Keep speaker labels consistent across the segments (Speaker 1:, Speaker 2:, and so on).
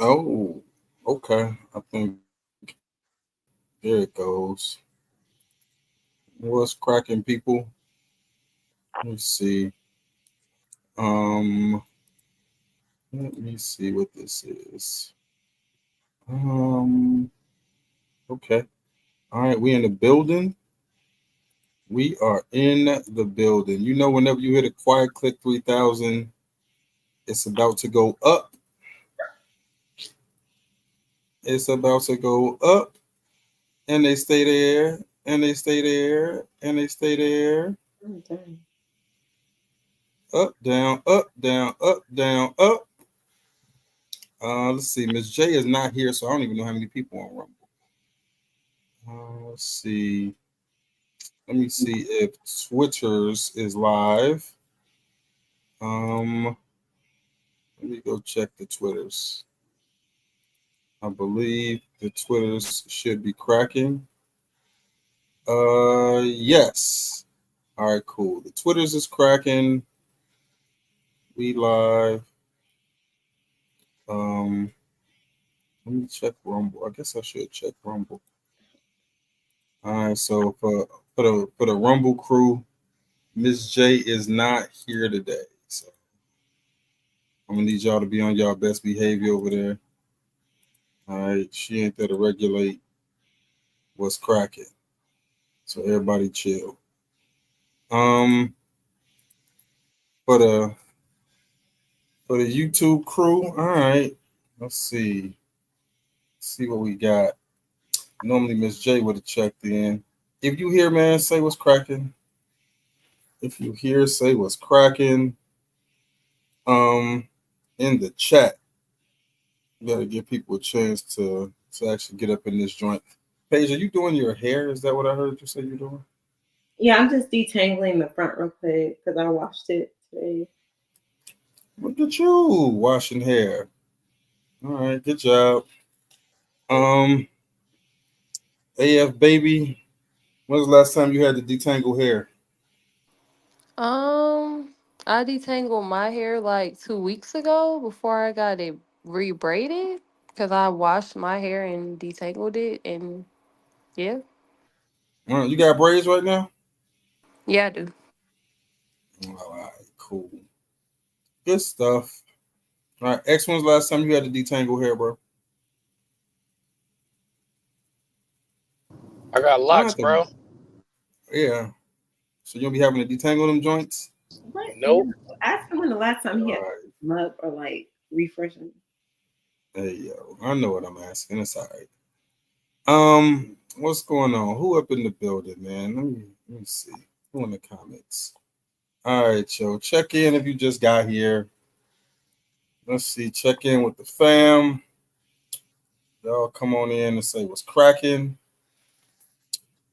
Speaker 1: Oh, okay. I think there it goes. What's cracking, people? Let's see. Um, Let me see what this is. Um, okay. All right, we in the building. We are in the building. You know, whenever you hit a quiet click 3000, it's about to go up. It's about to go up, and they stay there, and they stay there, and they stay there.
Speaker 2: Oh, dang.
Speaker 1: Up, down, up, down, up, down, up. Let's see. Miss J is not here, so I don't even know how many people on Rumble. Let's see. Let me see if Twitter's is live. Um, Let me go check the Twitters. I believe the Twitters should be cracking. Yes. All right, cool. The Twitters is cracking. We live. Um, Let me check Rumble. I guess I should check Rumble. All right, so for the Rumble crew, Miss J is not here today, so I'm gonna need y'all to be on y'all best behavior over there. All right, she ain't there to regulate what's cracking, so everybody chill. Um, for the YouTube crew, all right. Let's see. See what we got. Normally Miss J would have checked in. If you hear, man, say what's cracking. If you hear, say what's cracking. Um, in the chat, you gotta give people a chance to actually get up in this joint. Paige, are you doing your hair? Is that what I heard you say you're doing?
Speaker 2: Yeah, I'm just detangling the front real quick because I washed it today.
Speaker 1: Look at you washing hair. All right, good job. Um, AF baby, when's the last time you had to detangle hair?
Speaker 3: Um, I detangled my hair like 2 weeks ago before I got it rebraided because I washed my hair and detangled it, and yeah,
Speaker 1: You got braids right now?
Speaker 3: yeah, I do.
Speaker 1: All right, cool. Good stuff. All right, X, when's the last time you had to detangle hair, bro?
Speaker 4: I got
Speaker 1: I don't
Speaker 4: locks,
Speaker 1: have to.
Speaker 4: bro.
Speaker 1: Yeah. So you'll be having to detangle them joints?
Speaker 2: What? Yeah.
Speaker 4: Nope.
Speaker 2: Ask him when the last time he
Speaker 1: All
Speaker 2: had
Speaker 1: right.
Speaker 2: mug or like refreshing.
Speaker 1: Hey, yo. I know what I'm asking. It's all right. What's going on? Who up in the building, man? Let me see. Who in the comments? All right, yo. Check in if you just got here. Let's see. Check in with the fam. Y'all come on in and say what's cracking.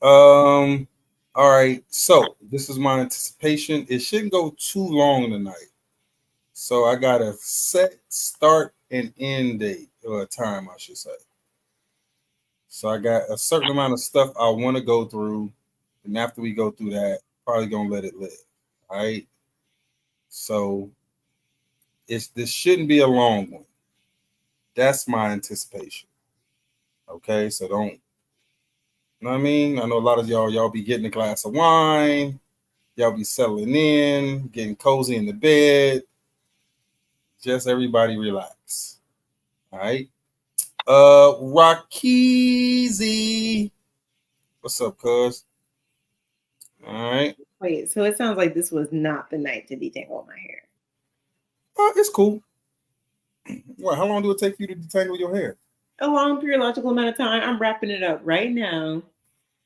Speaker 1: Um, all right. So this is my anticipation. It shouldn't go too long tonight. So I got a set start and end date or time, I should say. So I got a certain amount of stuff I want to go through, and after we go through that, probably gonna let it live. All right. So this shouldn't be a long one. That's my anticipation. Okay. So don't. You know what I mean? I know a lot of y'all be getting a glass of wine. Y'all be settling in, getting cozy in the bed. Just everybody relax. All right. Rockeezy. What's up, cuz? All right.
Speaker 2: Wait, so it sounds like this was not the night to detangle my hair.
Speaker 1: It's cool. What? How long do it take for you to detangle your hair?
Speaker 2: A long periodical amount of time. I'm wrapping it up right now.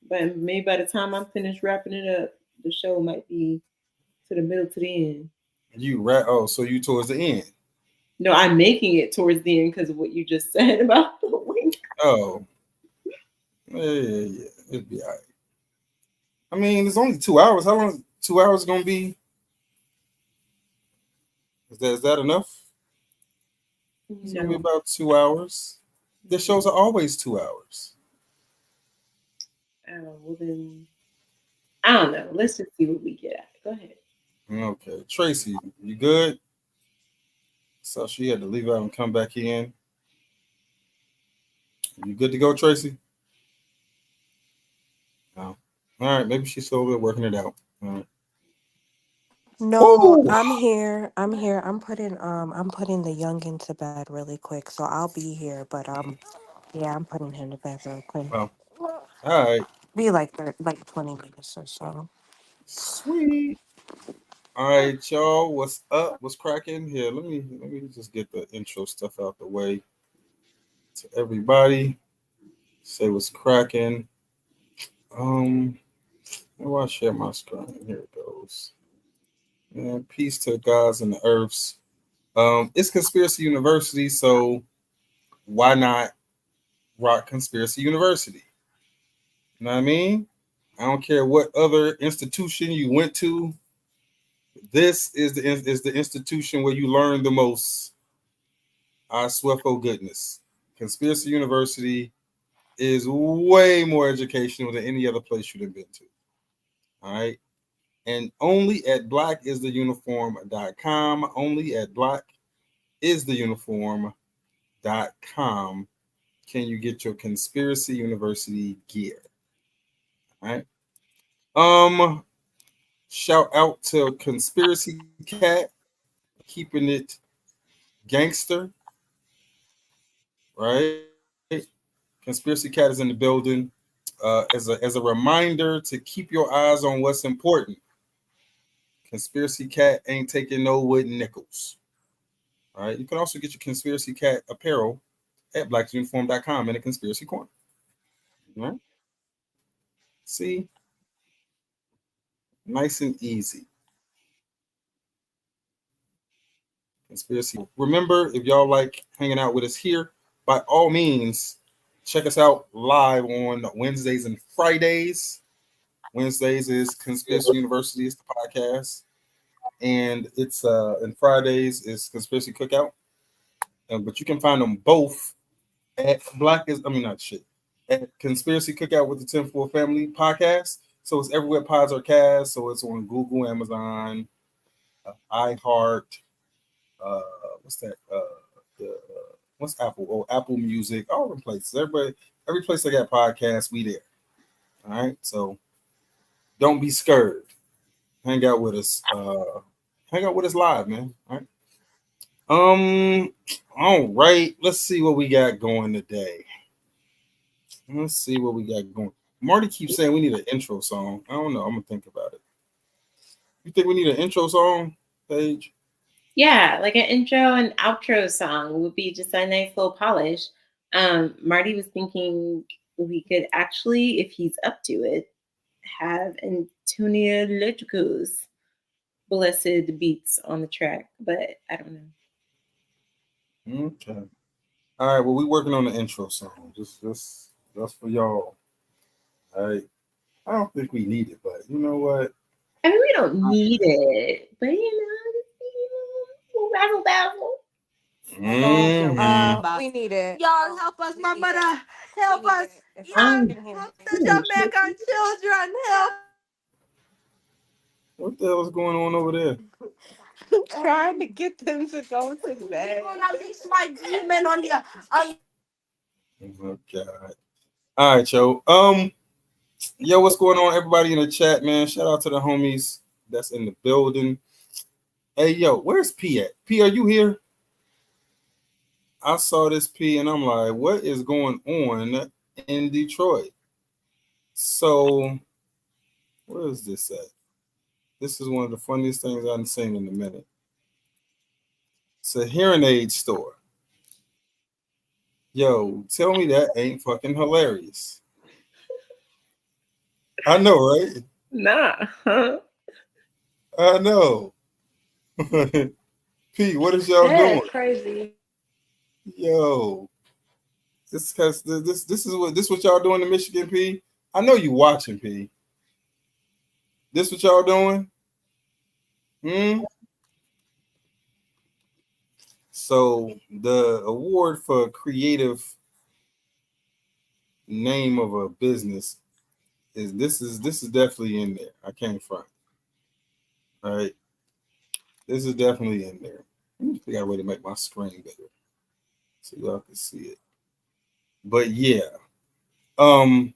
Speaker 2: But maybe by the time I'm finished wrapping it up, the show might be to the middle to the end.
Speaker 1: You right? Oh, so you towards the end?
Speaker 2: No, I'm making it towards the end because of what you just said about the wing.
Speaker 1: Oh, yeah. It'll be all right. I mean, it's only 2 hours. How long? 2 hours gonna be? Is that enough? It's gonna be
Speaker 2: No.
Speaker 1: about 2 hours. The shows are always 2 hours.
Speaker 2: Oh, well then, I don't know. Let's just see what we get at. Go ahead.
Speaker 1: Okay, Tracy, you good? So she had to leave out and come back in. You good to go, Tracy? No. All right, maybe she's still working it out. All right.
Speaker 4: No,
Speaker 1: Woo!
Speaker 4: I'm here. I'm here. I'm putting the youngin to bed really quick, so I'll be here. But yeah, I'm putting him to bed real quick.
Speaker 1: Well, all right.
Speaker 4: Be like 20 minutes or so.
Speaker 1: Sweet. All right, y'all. What's up? What's cracking? Here, let me just get the intro stuff out the way to everybody. Say what's cracking. Um, how do I share my screen? Here it goes. And peace to the gods and the earths. It's Conspiracy University, so why not rock Conspiracy University? You know what I mean? I don't care what other institution you went to. This is the institution where you learn the most. I swear for goodness, Conspiracy University is way more educational than any other place you've been to. All right. And only at blackistheuniform.com, only at blackistheuniform.com can you get your Conspiracy University gear. All right. Shout out to Conspiracy Cat, keeping it gangster, right? Conspiracy Cat is in the building. As a reminder to keep your eyes on what's important. Conspiracy Cat ain't taking no wooden nickels. All right. You can also get your Conspiracy Cat apparel at blacksuniform.com in the conspiracy corner. All right. See, nice and easy. Conspiracy. Remember, if y'all like hanging out with us here, by all means, check us out live on Wednesdays and Fridays. Wednesdays is Conspiracy University, is the podcast, and it's and Fridays is Conspiracy Cookout. But you can find them both at not shit, at Conspiracy Cookout with the 10-4 Family podcast. So it's everywhere pods are cast. So it's on Google, Amazon, iHeart, uh, what's that? What's Apple? Oh, Apple Music, all the places. Every place they got podcasts, we there. All right. So don't be scared. Hang out with us. Hang out with us live, man. All right. All right. Let's see what we got going today. Let's see what we got going. Marty keeps saying we need an intro song. I don't know. I'm gonna think about it. You think we need an intro song, Paige?
Speaker 2: Yeah, like an intro and outro song would be just a nice little polish. Marty was thinking we could actually, if he's up to it, have Antonia Electrico's blessed beats on the track, but I don't know.
Speaker 1: Okay. All right. Well, we working on the intro song. Just for y'all. All right. I don't think we need it, but you know what?
Speaker 2: I mean, we don't need it, but razzle dazzle.
Speaker 1: Mm-hmm.
Speaker 4: We need it. Y'all help us, my mother. Help us.
Speaker 2: I'm
Speaker 4: Help the Jamaican children. Help.
Speaker 1: What the hell is going on over there?
Speaker 4: Trying to get them to go to bed. Release my demon on you.
Speaker 1: Oh God. All right, yo. Yo, what's going on, everybody in the chat, man? Shout out to the homies that's in the building. Hey, yo, where's P at? P, are you here? I saw this P and I'm like, what is going on in Detroit? So, where is this at? This is one of the funniest things I've seen in a minute. It's a hearing aid store. Yo, tell me that ain't fucking hilarious. I know, right?
Speaker 2: nah.
Speaker 1: I know. P, what is y'all doing?
Speaker 4: Crazy.
Speaker 1: Yo, this what y'all doing in Michigan, P? I know you watching, P. This what y'all doing? Hmm. So the award for creative name of a business is definitely in there. I can't front. All right, this is definitely in there. Let me figure out a way to make my screen bigger so y'all can see it. But yeah, um,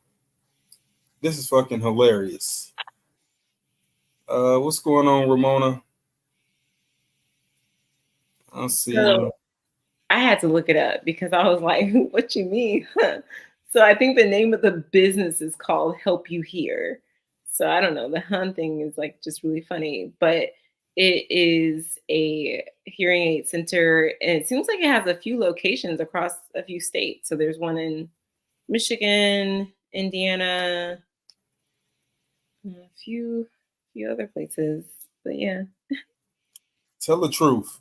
Speaker 1: this is fucking hilarious. What's going on, Ramona? I'll see.
Speaker 2: So I had to look it up because I was like, what you mean? So I think the name of the business is called Help You Hear. So I don't know. The Hun thing is like just really funny, but it is a hearing aid center and it seems like it has a few locations across a few states. So there's one in Michigan, Indiana, a few other places. But yeah.
Speaker 1: Tell the truth.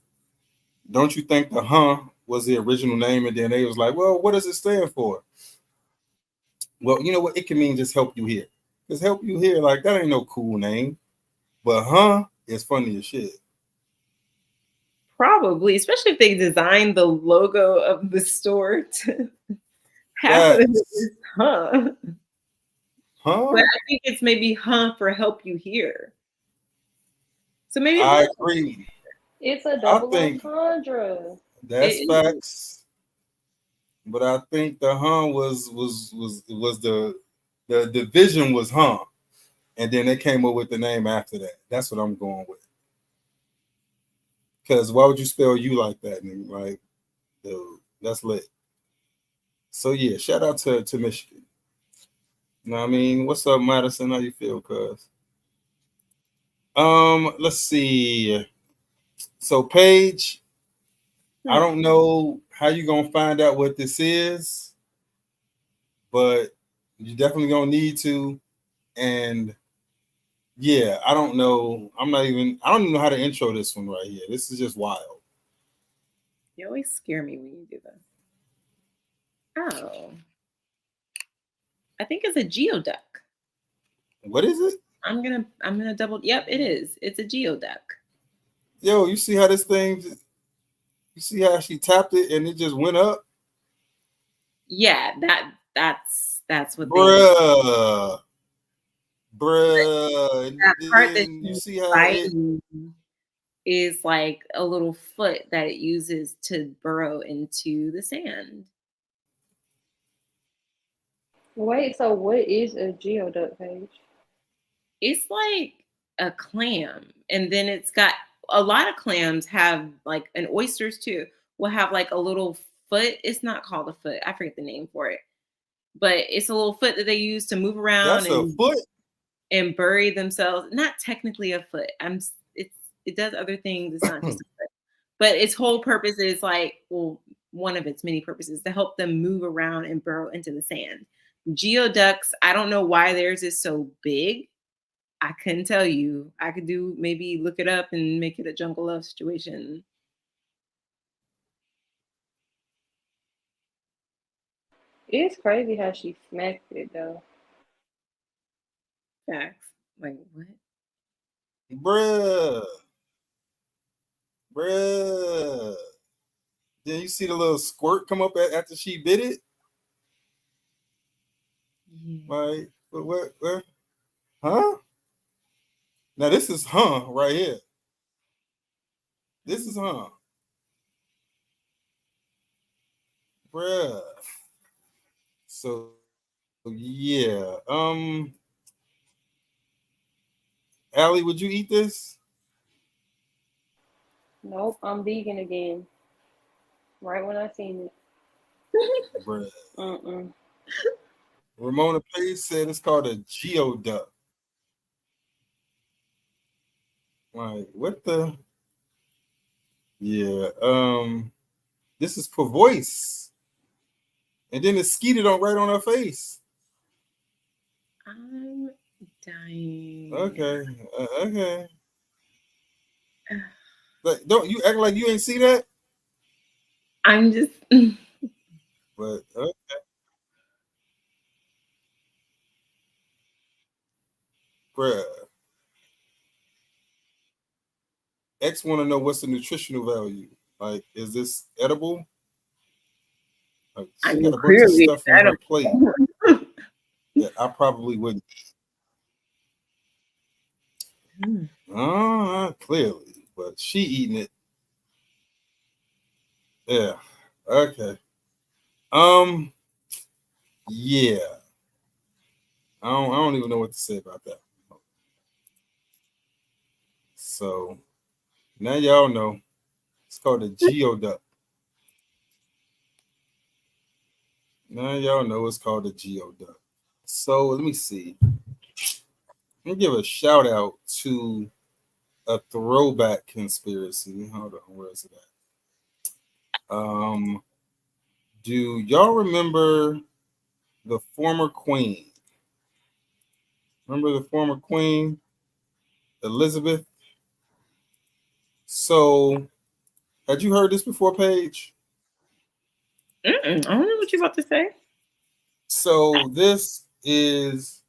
Speaker 1: Don't you think the was the original name, and then they was like, well, what does it stand for? Well, you know what? It can mean just help you hear. Just help you hear, like that ain't no cool name. But is funny as shit.
Speaker 2: Probably, especially if they designed the logo of the store to half of it
Speaker 1: That's
Speaker 2: is huh. But
Speaker 1: huh?
Speaker 2: I think it's maybe huh for help you hear. So maybe it
Speaker 1: I
Speaker 2: was
Speaker 1: agree.
Speaker 3: It's a
Speaker 1: I
Speaker 3: double
Speaker 1: think
Speaker 3: entendre.
Speaker 1: that's
Speaker 2: it is.
Speaker 1: facts. But I think the was the division was and then they came up with the name after that. That's what I'm going with. Because why would you spell you like that? Nigga? Like, dude, that's lit. So yeah, shout out to Michigan. You know what I mean? What's up, Madison? How you feel, cuz? Let's see. So Paige, I
Speaker 2: Hmm.
Speaker 1: don't know how you gonna find out what this is, but you definitely gonna need to. And yeah, I don't know. I don't even know how to intro this one right here. This is just wild.
Speaker 2: You always scare me when you do this. Oh, I think it's a geoduck.
Speaker 1: What is it?
Speaker 2: I'm gonna double. Yep, it is. It's a geoduck.
Speaker 1: Yo, you see how this thing, you see how she tapped it and it just went up?
Speaker 2: Yeah, that's what they
Speaker 1: Bruh. Bruh. And
Speaker 2: that part that
Speaker 1: then you
Speaker 2: she's
Speaker 1: see how it
Speaker 2: biting is like a little foot that it uses to burrow into the sand.
Speaker 3: Wait, so what is a geoduck page?
Speaker 2: It's like a clam, and then it's got a lot of clams have like and oysters too will have like a little foot. It's not called a foot. I forget the name for it, but it's a little foot that they use to move around
Speaker 1: that's a foot.
Speaker 2: and bury themselves. Not technically a foot. It does other things. It's not just a foot. But its whole purpose is like, well, one of its many purposes to help them move around and burrow into the sand. Geoducks, I don't know why theirs is so big. I couldn't tell you. I could do maybe look it up and make it a jungle love situation.
Speaker 3: It's crazy how she smacked it though.
Speaker 2: Facts. Like what?
Speaker 1: Bruh. Bruh. Then you see the little squirt come up after she bit it?
Speaker 2: Yeah.
Speaker 1: Like, where? Huh? Now this is right here. This is bruh. So yeah. Allie, would you eat this?
Speaker 3: Nope, I'm vegan again. Right when I seen it.
Speaker 1: Bruh.
Speaker 3: Mm-mm.
Speaker 1: Ramona Page said it's called a geoduck. Like, what the? Yeah. This is per voice. And then it skeeted on right on her face.
Speaker 2: I'm dying.
Speaker 1: Okay. Okay. Like, don't you act like you ain't see that?
Speaker 2: I'm just
Speaker 1: But bruh. X want to know what's the nutritional value. Like, is this edible? Like,
Speaker 2: I
Speaker 1: she
Speaker 2: mean
Speaker 1: got a bunch of
Speaker 2: clearly
Speaker 1: stuff on
Speaker 2: I
Speaker 1: her
Speaker 2: don't
Speaker 1: plate that I probably wouldn't. Clearly, but she eating it. Yeah. Okay. Um. Yeah. I don't even know what to say about that. So now y'all know it's called a geoduck. Now y'all know it's called a geoduck. So let me see. Let me give a shout out to a throwback conspiracy. Hold on, where is it at? Do y'all remember the former queen? Remember the former queen, Elizabeth? So, had you heard this before, Paige?
Speaker 2: I don't know what you're about to say.
Speaker 1: So, this is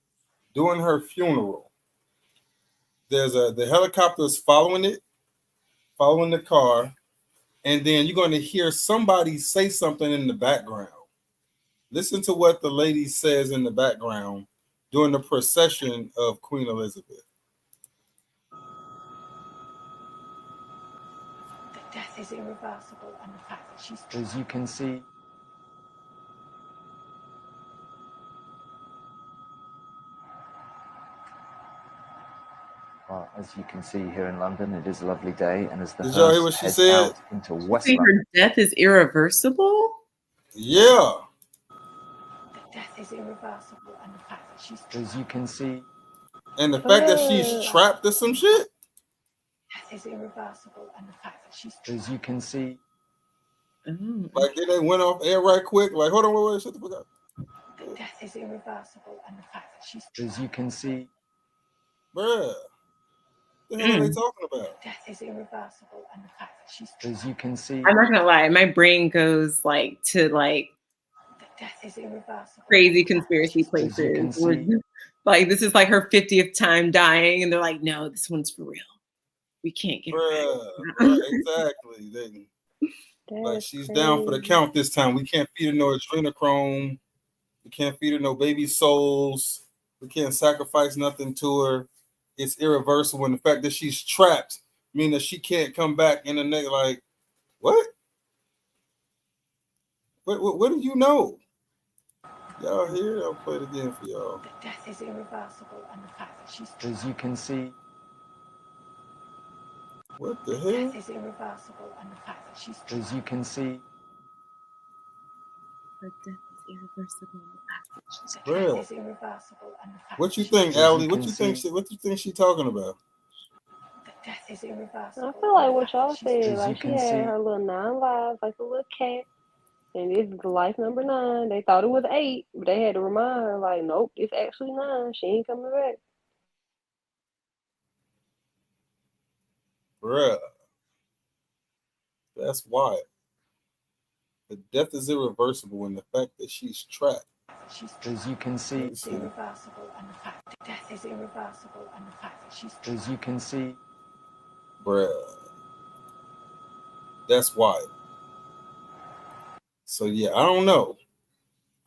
Speaker 1: during her funeral. The helicopter is following it, following the car, and then you're going to hear somebody say something in the background. Listen to what the lady says in the background during the procession of Queen Elizabeth.
Speaker 5: The death is irreversible, and the fact that she's, as you can see, well, as you can see here in London, it is a lovely day, and as the
Speaker 1: Did y'all hear
Speaker 5: hearse
Speaker 1: what she
Speaker 5: heads
Speaker 1: said?
Speaker 5: out into
Speaker 2: You
Speaker 5: West
Speaker 2: say
Speaker 5: London,
Speaker 2: her death is irreversible?
Speaker 1: Yeah.
Speaker 5: the death is irreversible, and the fact that she's, as you can see,
Speaker 1: And the fact that she's trapped or some shit.
Speaker 5: death is irreversible, and the fact that she's, as you can see,
Speaker 1: Like then they went off air right quick. Like, hold on, wait, shut the fuck up.
Speaker 5: the death is irreversible, and the fact that she's, as you can see,
Speaker 1: Bruh. The hell are they talking about?
Speaker 5: death is irreversible, and the fact that she's, as you can see,
Speaker 2: I'm not gonna lie, my brain goes like to like
Speaker 5: the death is irreversible,
Speaker 2: crazy conspiracy
Speaker 5: as you can
Speaker 2: places. Where,
Speaker 5: see,
Speaker 2: like this is like her 50th time dying, and they're like, no, this one's for real. We can't get her
Speaker 1: Bruh,
Speaker 2: back.
Speaker 1: exactly. Like
Speaker 3: That's
Speaker 1: she's down for the
Speaker 3: crazy.
Speaker 1: count this time. We can't feed her no adrenochrome. We can't feed her no baby souls. We can't sacrifice nothing to her. It's irreversible. And the fact that she's trapped means that she can't come back in the next. Like, what? What do you know? Y'all here? I'll play it again for y'all.
Speaker 5: the death is irreversible, and the fact that she's, as you can see,
Speaker 1: What the
Speaker 5: death
Speaker 1: hell?
Speaker 5: is irreversible, and the fact that she's, as you can see,
Speaker 2: Her death is irreversible.
Speaker 5: the death
Speaker 1: Bruh.
Speaker 5: is irreversible, and the fact
Speaker 1: What you
Speaker 5: that
Speaker 1: think,
Speaker 5: she's, as
Speaker 1: Allie?
Speaker 5: you
Speaker 1: What
Speaker 5: can
Speaker 1: you think?
Speaker 5: see,
Speaker 1: What you think she talking about?
Speaker 5: the death is irreversible.
Speaker 3: I feel like
Speaker 5: and the
Speaker 3: what
Speaker 5: fact
Speaker 3: y'all
Speaker 5: that she's,
Speaker 3: said,
Speaker 5: as you
Speaker 3: like she
Speaker 5: can
Speaker 3: had
Speaker 5: see,
Speaker 3: her little 9 lives, like a little cat, and this is life number 9. They thought it was 8, but they had to remind her, like, nope, it's actually 9. She ain't coming back.
Speaker 1: Bruh. That's why. The death is irreversible in the fact that she's trapped.
Speaker 5: she's, as you can see,
Speaker 1: Let's see.
Speaker 5: irreversible, and the fact that death is irreversible, and the fact that she's, as you can see,
Speaker 1: Bruh. That's why. So yeah, I don't know.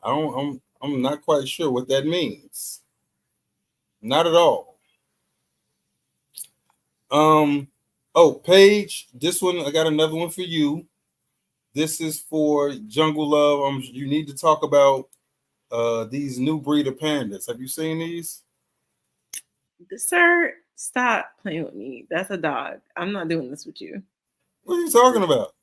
Speaker 1: I'm not quite sure what that means. Not at all. Oh, Paige, this one I got another one for you. This is for Jungle Love. You need to talk about these new breed of pandas. Have you seen these?
Speaker 2: Sir, stop playing with me. That's a dog. I'm not doing this with you.
Speaker 1: What are you talking about?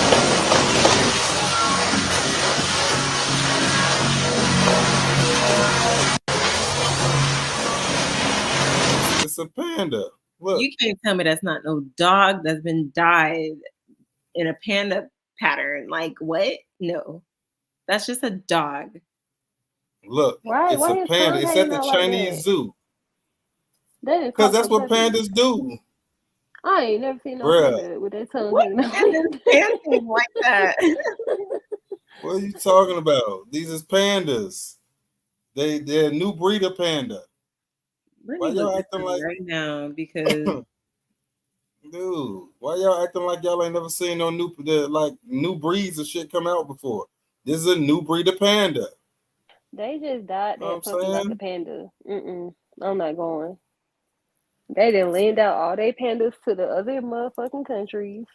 Speaker 1: It's a panda. Look.
Speaker 2: You can't tell me that's not no dog that's been dyed in a panda pattern. Like what? No, that's just a dog.
Speaker 1: Look,
Speaker 3: Why
Speaker 1: it's a
Speaker 3: his
Speaker 1: panda.
Speaker 3: tongue
Speaker 1: It's at
Speaker 3: hanging
Speaker 1: the
Speaker 3: out like
Speaker 1: Chinese
Speaker 3: that?
Speaker 1: zoo.
Speaker 3: That is
Speaker 1: Because
Speaker 3: caught
Speaker 1: that's
Speaker 3: some
Speaker 1: what
Speaker 3: puppies.
Speaker 1: pandas do.
Speaker 3: I ain't never seen no
Speaker 1: Bruh.
Speaker 3: panda with that tongue
Speaker 2: What
Speaker 3: hanging out
Speaker 2: pandas
Speaker 3: like that.
Speaker 2: dancing like that?
Speaker 1: What are you talking about? These is pandas. They're a new breed of panda.
Speaker 2: Let
Speaker 1: Why
Speaker 2: me look
Speaker 1: y'all
Speaker 2: this
Speaker 1: acting
Speaker 2: up
Speaker 1: like
Speaker 2: right now because
Speaker 1: dude? Why y'all acting like y'all ain't never seen no new breeds of shit come out before? This is a new breed of panda.
Speaker 3: They just died
Speaker 1: You know
Speaker 3: that
Speaker 1: what I'm
Speaker 3: puppy like a
Speaker 1: saying?
Speaker 3: panda. I'm not going. They done lend out all they pandas to the other motherfucking countries.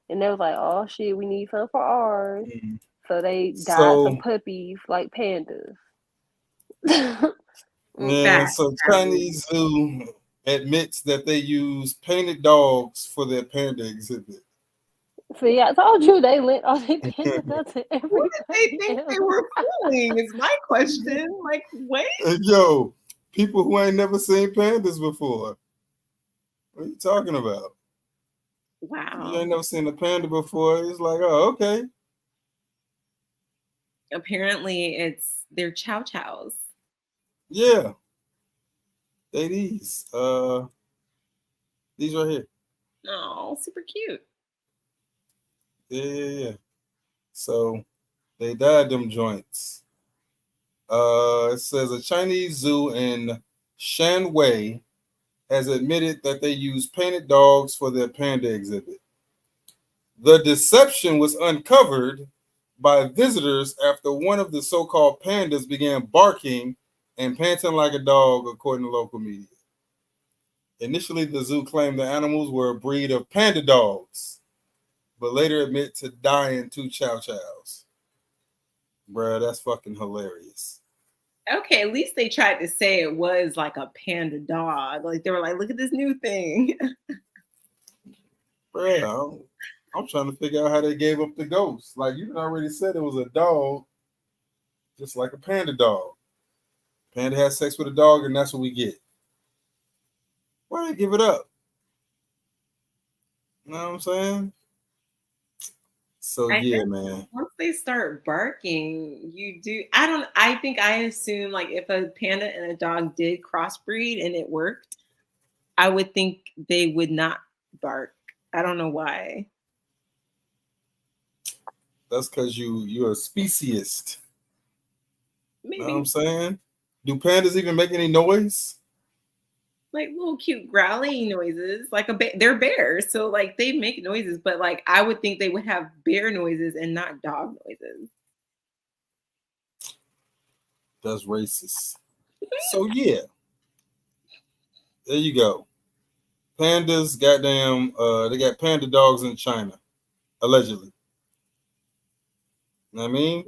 Speaker 3: And they was like, oh shit, we need some for ours.
Speaker 1: Mhm.
Speaker 3: So they died some
Speaker 1: So
Speaker 3: puppies like pandas.
Speaker 1: Yeah,
Speaker 2: Facts.
Speaker 1: so Chinese Zoo admits that they use painted dogs for their panda exhibit.
Speaker 3: See, I told you they lit all they pandas out to
Speaker 2: Who did they
Speaker 3: everybody
Speaker 2: think
Speaker 3: else.
Speaker 2: they were fooling? Is my question. Like, wait.
Speaker 1: Yo, people who ain't never seen pandas before. What are you talking about? You
Speaker 2: Wow.
Speaker 1: ain't never seen a panda before. It's like, oh, okay.
Speaker 2: Apparently, they're chow chows.
Speaker 1: Yeah. They these right here.
Speaker 2: Oh, super cute.
Speaker 1: Yeah. So they dyed them joints. It says a Chinese zoo in Shanwei has admitted that they use painted dogs for their panda exhibit. The deception was uncovered by visitors after one of the so-called pandas began barking and panting like a dog, according to local media. Initially, the zoo claimed the animals were a breed of panda dogs, but later admit to dying two chow chows. Bruh, that's fucking hilarious.
Speaker 2: Okay, at least they tried to say it was like a panda dog. Like they were like, look at this new thing.
Speaker 1: Bruh, I'm trying to figure out how they gave up the ghost. Like you already said it was a dog, just like a panda dog. Panda has sex with a dog, and that's what we get. Why they give it up? You know what I'm saying? So
Speaker 2: I
Speaker 1: yeah,
Speaker 2: think
Speaker 1: man.
Speaker 2: once they start barking, you do. I don't. I think I assume like if a panda and a dog did crossbreed and it worked, I would think they would not bark. I don't know why.
Speaker 1: That's because you're a speciesist. You know what I'm
Speaker 2: Maybe
Speaker 1: saying? Do pandas even make any noise?
Speaker 2: like little cute growly noises, like they're bears, so like they make noises, but like I would think they would have bear noises and not dog noises.
Speaker 1: That's racist. So yeah, there you go. Pandas, goddamn, they got panda dogs in China, allegedly. You know what I mean?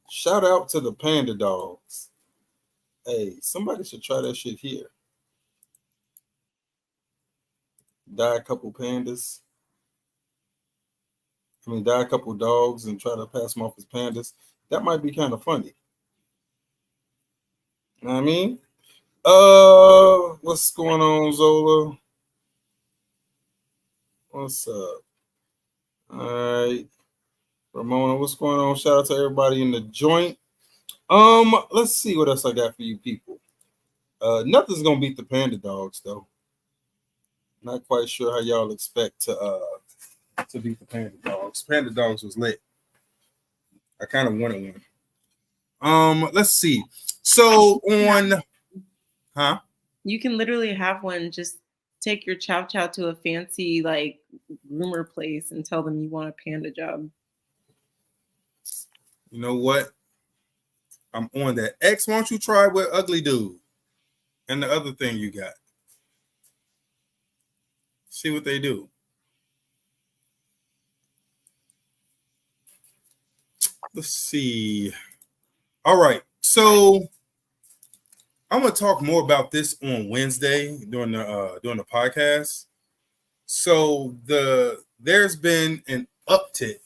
Speaker 1: Shout out to the panda dogs. Hey, somebody should try that shit here. Die a couple pandas. Die a couple dogs and try to pass them off as pandas. That might be kind of funny. You know what I mean? What's going on, Zola? What's up? All right. Ramona, what's going on? Shout out to everybody in the joint. Let's see what else I got for you people. Nothing's gonna beat the panda dogs though. Not quite sure how y'all expect to beat the panda dogs. Panda dogs was lit. I kind of wanted one. Let's see. So on, huh?
Speaker 2: You can literally have one. Just take your chow chow to a fancy like groomer place and tell them you want a panda job.
Speaker 1: You know what? I'm on that. X, why don't you try with Ugly Dude and the other thing you got? See what they do. Let's see. All right. So I'm gonna talk more about this on Wednesday during the podcast. So there's been an uptick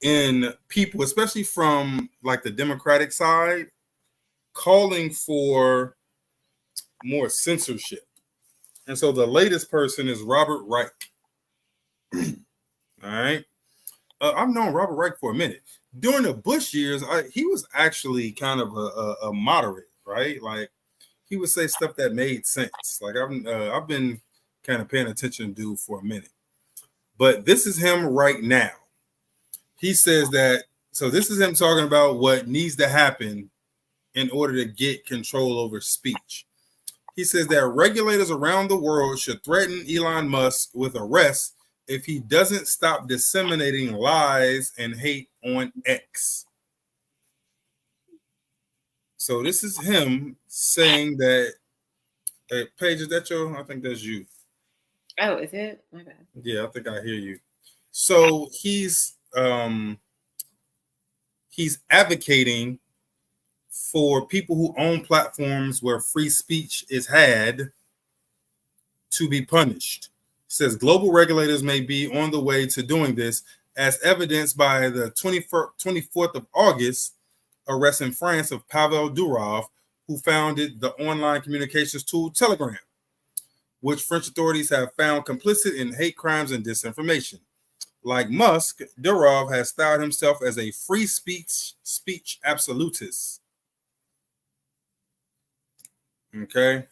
Speaker 1: in people, especially from like the Democratic side, calling for more censorship. And so the latest person is Robert Reich. All right. I've known Robert Reich for a minute. During the Bush years, he was actually kind of a moderate, right? Like he would say stuff that made sense. Like I've been kind of paying attention to dude for a minute. But this is him right now. He says that, so this is him talking about what needs to happen in order to get control over speech. He says that regulators around the world should threaten Elon Musk with arrest if he doesn't stop disseminating lies and hate on X. So this is him saying that, hey, Paige, is that your? I think that's you.
Speaker 2: Oh, is it? My bad.
Speaker 1: Yeah, I think I hear you. So he's advocating for people who own platforms where free speech is had to be punished. It says global regulators may be on the way to doing this, as evidenced by the 24th of August arrest in France of Pavel Durov, who founded the online communications tool Telegram, which French authorities have found complicit in hate crimes and disinformation. Like Musk, Durov has styled himself as a free speech absolutist. Okay.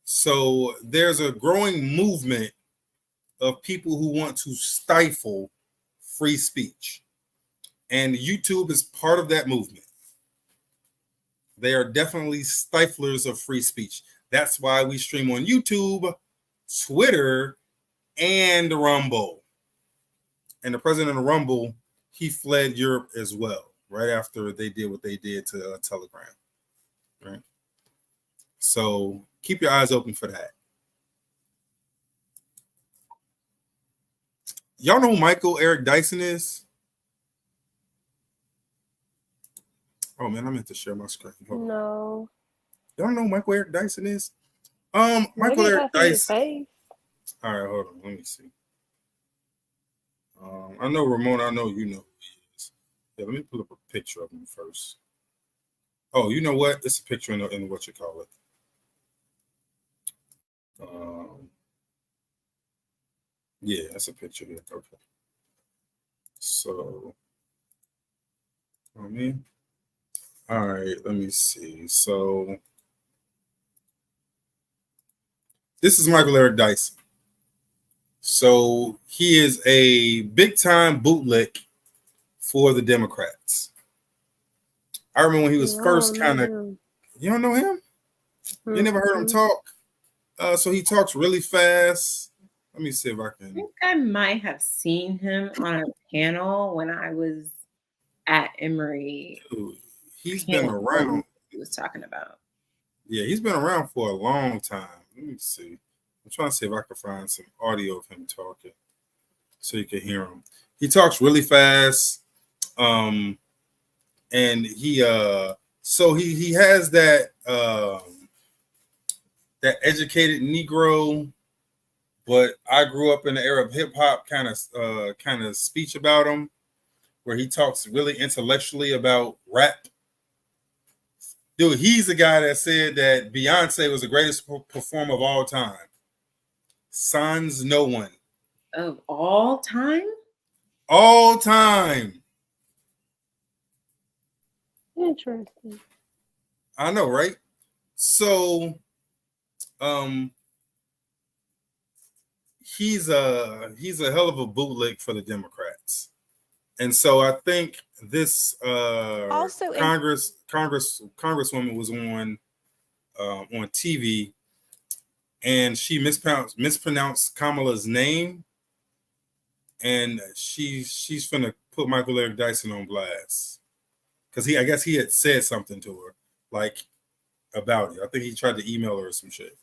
Speaker 1: So there's a growing movement of people who want to stifle free speech. And YouTube is part of that movement. They are definitely stiflers of free speech. That's why we stream on YouTube, Twitter, and Rumble. And the president of Rumble, he fled Europe as well, right after they did what they did to Telegram. Right. So keep your eyes open for that. Y'all know who Michael Eric Dyson is? Oh man, I meant to share my screen.
Speaker 3: No.
Speaker 1: Y'all know who Michael Eric Dyson is?
Speaker 3: Maybe
Speaker 1: Michael
Speaker 3: if I
Speaker 1: Eric
Speaker 3: see his
Speaker 1: Dyson.
Speaker 3: face.
Speaker 1: All right, hold on. Let me see. I know Ramona. I know you know who he is. Yeah, let me pull up a picture of him first. Oh, you know what? It's a picture in what you call it. Yeah, that's a picture here. Okay. So, all right, let me see. So, this is Michael Eric Dyson. So, he is a big time bootlick for the Democrats. I remember when he was first kind of. You don't know him? You never heard him talk? So he talks really fast. Let me see if I can.
Speaker 2: I think I might have seen him on a panel when I was at Emory.
Speaker 1: Dude, he's been around.
Speaker 2: What he was talking about.
Speaker 1: Yeah, he's been around for a long time. Let me see. I'm trying to see if I can find some audio of him talking so you can hear him. He talks really fast. And he so he has that that educated Negro, but I grew up in the era of hip hop kind of speech about him, where he talks really intellectually about rap. Dude, he's the guy that said that Beyonce was the greatest performer of all time. Sans no one.
Speaker 2: Of all time?
Speaker 1: All time.
Speaker 3: Interesting.
Speaker 1: I know, right? So, he's a hell of a bootleg for the Democrats, and so I think this congresswoman was on TV, and she mispronounced Kamala's name, and she's finna put Michael Eric Dyson on blast because I guess he had said something to her like about it. I think he tried to email her or some shit.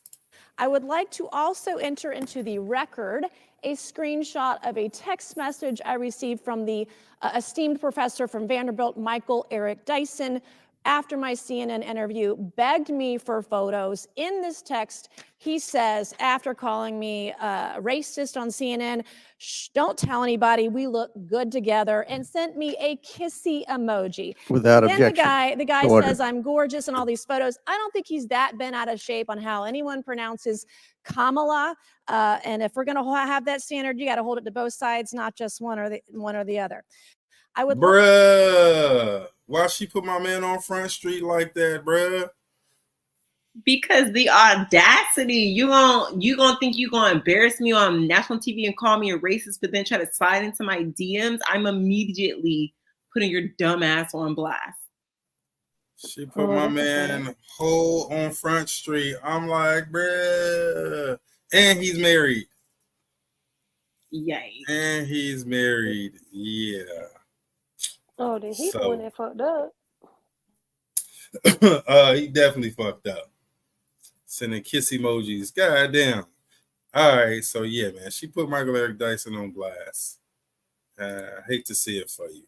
Speaker 6: I would like to also enter into the record a screenshot of a text message I received from the esteemed professor from Vanderbilt, Michael Eric Dyson, after my CNN interview, begged me for photos. In this text, he says, after calling me racist on CNN, shh, don't tell anybody, we look good together, and sent me a kissy emoji.
Speaker 7: Without
Speaker 6: then
Speaker 7: objection.
Speaker 6: the guy
Speaker 7: Order.
Speaker 6: says I'm gorgeous in all these photos. I don't think he's that bent out of shape on how anyone pronounces Kamala. And if we're going to have that standard, you got to hold it to both sides, not just one or the other. I would.
Speaker 1: Bruh, why she put my man on Front Street like that, bruh?
Speaker 2: Because the audacity, you gonna think you gonna embarrass me on national TV and call me a racist, but then try to slide into my DMs. I'm immediately putting your dumb ass on blast.
Speaker 1: She put my man whole on Front Street. I'm like, bruh. And he's married.
Speaker 2: Yay.
Speaker 1: And he's married. Yeah.
Speaker 3: Oh, then he the one that fucked up.
Speaker 1: He definitely fucked up. Sending kiss emojis. God damn. All right. So, yeah, man. She put Michael Eric Dyson on blast. I hate to see it for you.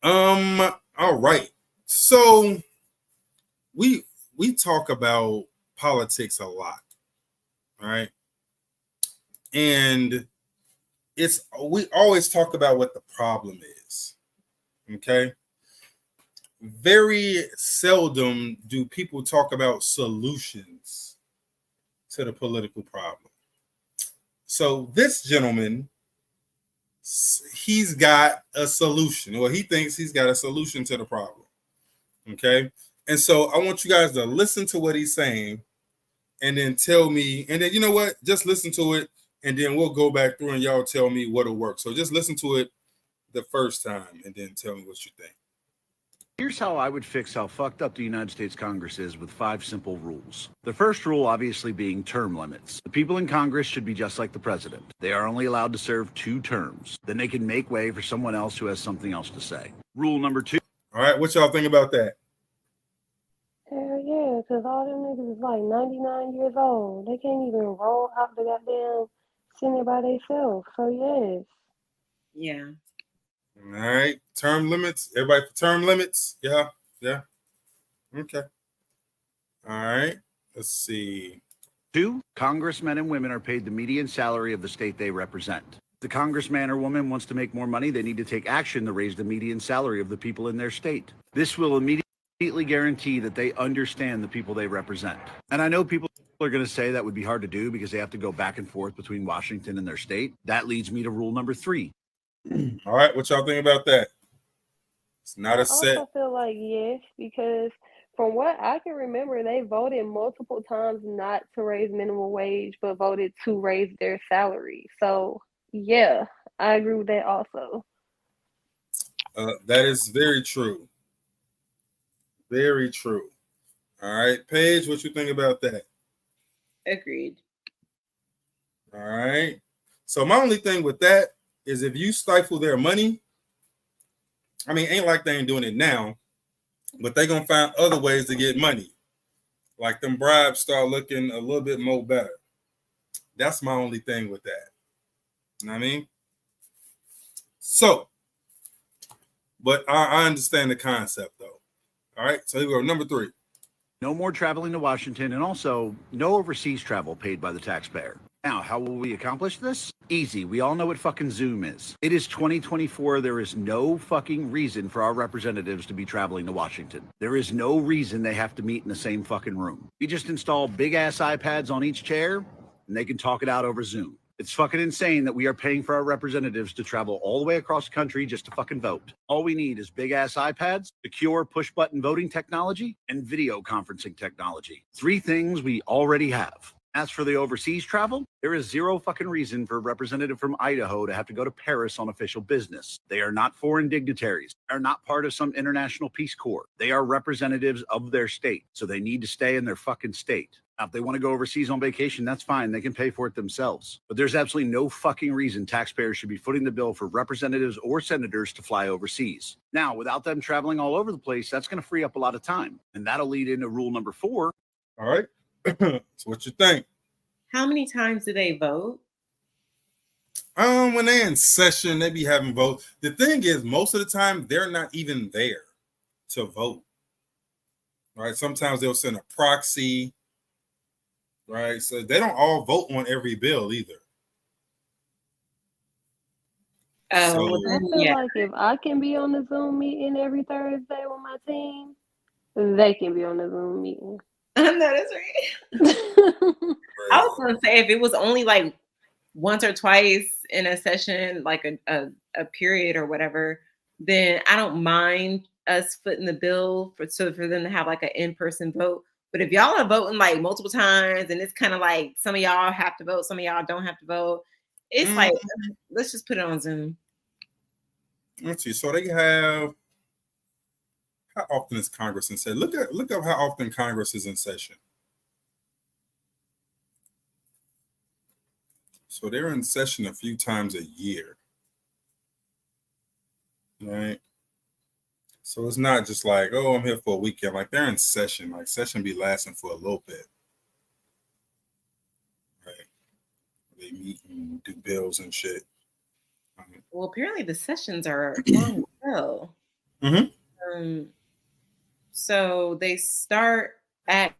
Speaker 1: All right. So we talk about politics a lot, right? And we always talk about what the problem is. Okay. Very seldom do people talk about solutions to the political problem. So this gentleman, he's got a solution, or he thinks he's got a solution to the problem. Okay. And so I want you guys to listen to what he's saying and then tell me, and then you know what? Just listen to it, and then we'll go back through and y'all tell me what'll work. So just listen to it the first time and then tell me what you think.
Speaker 7: Here's how I would fix how fucked up the United States Congress is with 5 simple rules. The first rule obviously being term limits. The people in Congress should be just like the president. They are only allowed to serve 2 terms. Then they can make way for someone else who has something else to say. Rule number 2.
Speaker 1: All right, what y'all think about that?
Speaker 8: Hell yeah, because all them niggas is like 99 years old. They can't even roll out the goddamn Senate by themselves. So yes.
Speaker 2: Yeah.
Speaker 1: All right, term limits. Everybody for term limits? Yeah. Okay. All right. Let's see.
Speaker 7: 2, congressmen and women are paid the median salary of the state they represent. If the congressman or woman wants to make more money, they need to take action to raise the median salary of the people in their state. This will immediately guarantee that they understand the people they represent. And I know people are going to say that would be hard to do because they have to go back and forth between Washington and their state. That leads me to rule number 3.
Speaker 1: All right, what y'all think about that? It's not a
Speaker 8: I
Speaker 1: set.
Speaker 8: also feel like yes, because from what I can remember, they voted multiple times not to raise minimum wage, but voted to raise their salary. So yeah, I agree with that also.
Speaker 1: That is very true. Very true. All right, Paige, what you think about that?
Speaker 2: Agreed.
Speaker 1: All right. So my only thing with that is if you stifle their money, I mean, ain't like they ain't doing it now, but they gonna find other ways to get money. Like them bribes start looking a little bit more better. That's my only thing with that. You know what I mean? So, but I understand the concept though. All right, so here we go. Number 3.
Speaker 7: No more traveling to Washington, and also no overseas travel paid by the taxpayer. Now, how will we accomplish this? Easy. We all know what fucking Zoom is. It is 2024. There is no fucking reason for our representatives to be traveling to Washington. There is no reason they have to meet in the same fucking room. We just install big-ass iPads on each chair, and they can talk it out over Zoom. It's fucking insane that we are paying for our representatives to travel all the way across the country just to fucking vote. All we need is big-ass iPads, secure push-button voting technology, and video conferencing technology. 3 things we already have. As for the overseas travel, there is zero fucking reason for a representative from Idaho to have to go to Paris on official business. They are not foreign dignitaries. They are not part of some international Peace Corps. They are representatives of their state, so they need to stay in their fucking state. Now, if they want to go overseas on vacation, that's fine. They can pay for it themselves. But there's absolutely no fucking reason taxpayers should be footing the bill for representatives or senators to fly overseas. Now, without them traveling all over the place, that's going to free up a lot of time. And that'll lead into rule number 4.
Speaker 1: All right. So what you think?
Speaker 2: How many times do they vote?
Speaker 1: When they're in session, they be having votes. The thing is, most of the time, they're not even there to vote. Right? Sometimes they'll send a proxy. Right? So they don't all vote on every bill either.
Speaker 2: Oh, well,
Speaker 8: I
Speaker 2: then,
Speaker 8: feel
Speaker 2: yeah.
Speaker 8: like if I can be on the Zoom meeting every Thursday with my team, they can be on the Zoom meeting.
Speaker 2: No, that's right. I was gonna say if it was only like once or twice in a session, like a period or whatever, then I don't mind us footing the bill for them to have like an in-person vote. But if y'all are voting like multiple times and it's kind of like some of y'all have to vote, some of y'all don't have to vote, it's like let's just put it on Zoom.
Speaker 1: Let's see. So they have. How often is Congress in session? Look up how often Congress is in session. So they're in session a few times a year. Right? So it's not just like, oh, I'm here for a weekend. Like they're in session. Like session be lasting for a little bit. Right? They meet and do bills and shit.
Speaker 2: Well, apparently the sessions are long as well.
Speaker 1: Mm-hmm.
Speaker 2: So they start at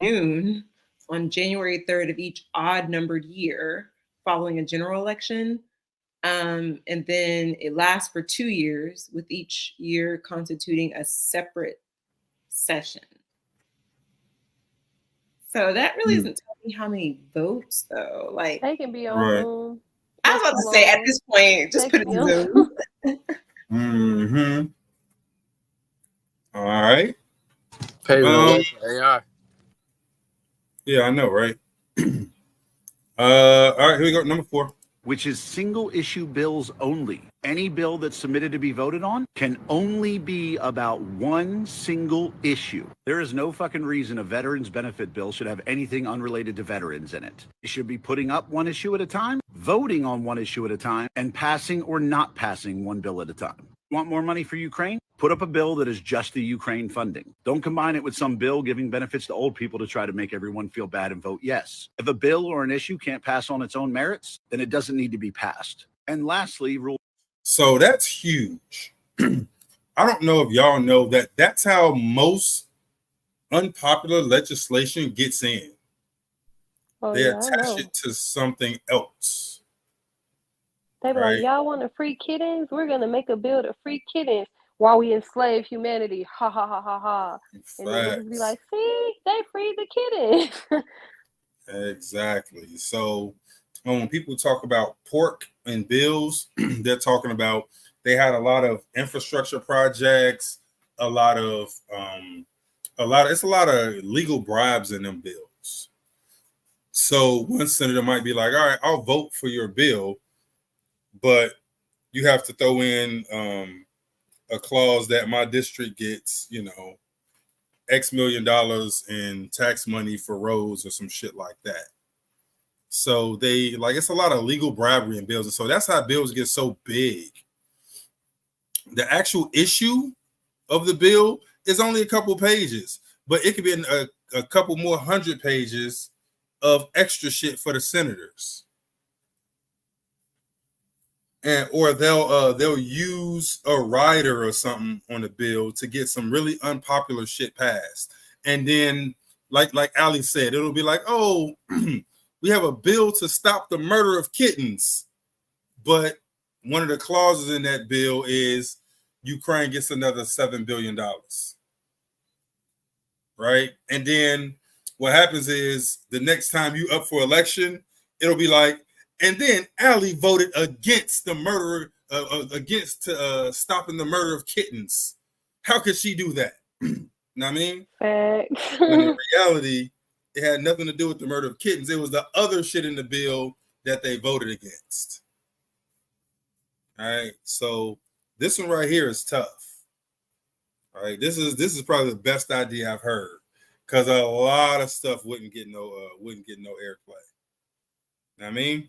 Speaker 2: noon on January 3rd of each odd numbered year following a general election. And then it lasts for 2 years, with each year constituting a separate session. So that really doesn't tell me how many votes, though. Like,
Speaker 8: They can be on
Speaker 1: Right.
Speaker 8: Zoom.
Speaker 2: I was
Speaker 8: Just
Speaker 2: about
Speaker 8: as
Speaker 2: to say, at
Speaker 8: long.
Speaker 2: this point, just
Speaker 8: They
Speaker 2: put it
Speaker 8: can be
Speaker 2: in
Speaker 8: on
Speaker 2: Zoom.
Speaker 1: Mm-hmm. All right.
Speaker 9: Payroll AI.
Speaker 1: Yeah, I know, right? All right, here we go. Number 4.
Speaker 7: which is single issue bills only. Any bill that's submitted to be voted on can only be about one single issue. There is no fucking reason a veterans benefit bill should have anything unrelated to veterans in it. You should be putting up one issue at a time, voting on one issue at a time, and passing or not passing one bill at a time. Want more money for Ukraine? Put up a bill that is just the Ukraine funding. Don't combine it with some bill giving benefits to old people to try to make everyone feel bad and vote yes. If a bill or an issue can't pass on its own merits, then it doesn't need to be passed. And lastly, rule.
Speaker 1: So that's huge. I don't know if y'all know that that's how most unpopular legislation gets in.
Speaker 8: Oh,
Speaker 1: They
Speaker 8: yeah, I
Speaker 1: attach
Speaker 8: know.
Speaker 1: it to something else.
Speaker 8: They be
Speaker 1: Right.
Speaker 8: like, y'all want to free kittens? We're going to make a bill to free kittens while we enslave humanity. Ha, ha, ha, ha, ha. And then niggas be
Speaker 1: Facts.
Speaker 8: like, see, they freed the kittens.
Speaker 1: Exactly. So when people talk about pork and bills, they're talking about they had a lot of infrastructure projects, a lot of legal bribes in them bills. So one senator might be like, all right, I'll vote for your bill, but you have to throw in a clause that my district gets, X million dollars in tax money for roads or some shit like that. So it's a lot of legal bribery in bills. And so that's how bills get so big. The actual issue of the bill is only a couple pages, but it could be a couple more 100 pages of extra shit for the senators. Or they'll use a rider or something on the bill to get some really unpopular shit passed. And then like Ali said, it'll be like, oh, we have a bill to stop the murder of kittens. But one of the clauses in that bill is Ukraine gets another $7 billion. Right? And then what happens is the next time you up for election, it'll be like, and then Ali voted against the murder, against stopping the murder of kittens. How could she do that? You know what I mean?
Speaker 8: Facts.
Speaker 1: When in reality, it had nothing to do with the murder of kittens. It was the other shit in the bill that they voted against. All right. So this one right here is tough. All right. This is probably the best idea I've heard, because a lot of stuff wouldn't get no airplay. You know what I mean?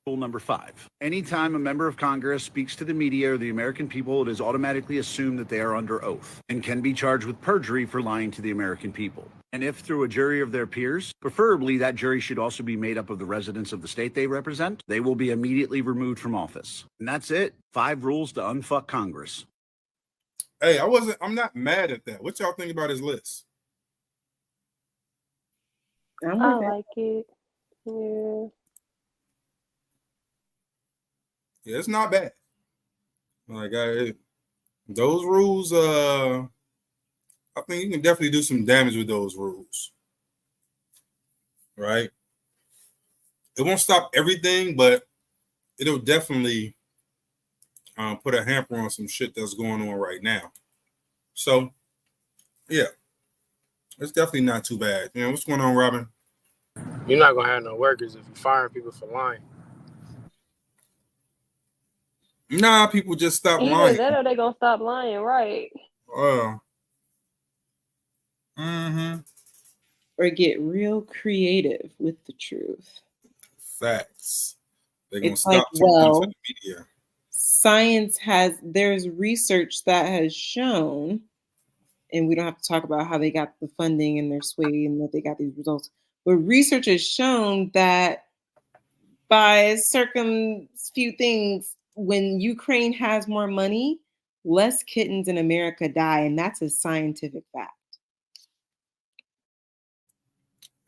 Speaker 7: Rule number 5. Anytime a member of Congress speaks to the media or the American people, it is automatically assumed that they are under oath and can be charged with perjury for lying to the American people. And if through a jury of their peers, preferably that jury should also be made up of the residents of the state they represent, they will be immediately removed from office. And that's it. 5 rules to unfuck Congress.
Speaker 1: Hey, I'm not mad at that. What y'all think about his list?
Speaker 8: I like it. Yeah.
Speaker 1: Yeah, it's not bad. Like those rules, I think you can definitely do some damage with those rules. Right? It won't stop everything, but it'll definitely put a hamper on some shit that's going on right now. So, yeah, it's definitely not too bad. What's going on, Robin?
Speaker 9: You're not gonna have no workers if you're firing people for lying.
Speaker 1: Nah, people just stop
Speaker 8: Either
Speaker 1: lying.
Speaker 8: that or they gonna stop lying, right?
Speaker 2: Or get real creative with the truth.
Speaker 1: Facts. They're gonna
Speaker 2: It's
Speaker 1: stop
Speaker 2: like,
Speaker 1: talking
Speaker 2: well,
Speaker 1: to the media.
Speaker 2: there's research that has shown, and we don't have to talk about how they got the funding and their sway and that they got these results, but research has shown that by few things, when Ukraine has more money, less kittens in America die, and that's a scientific fact.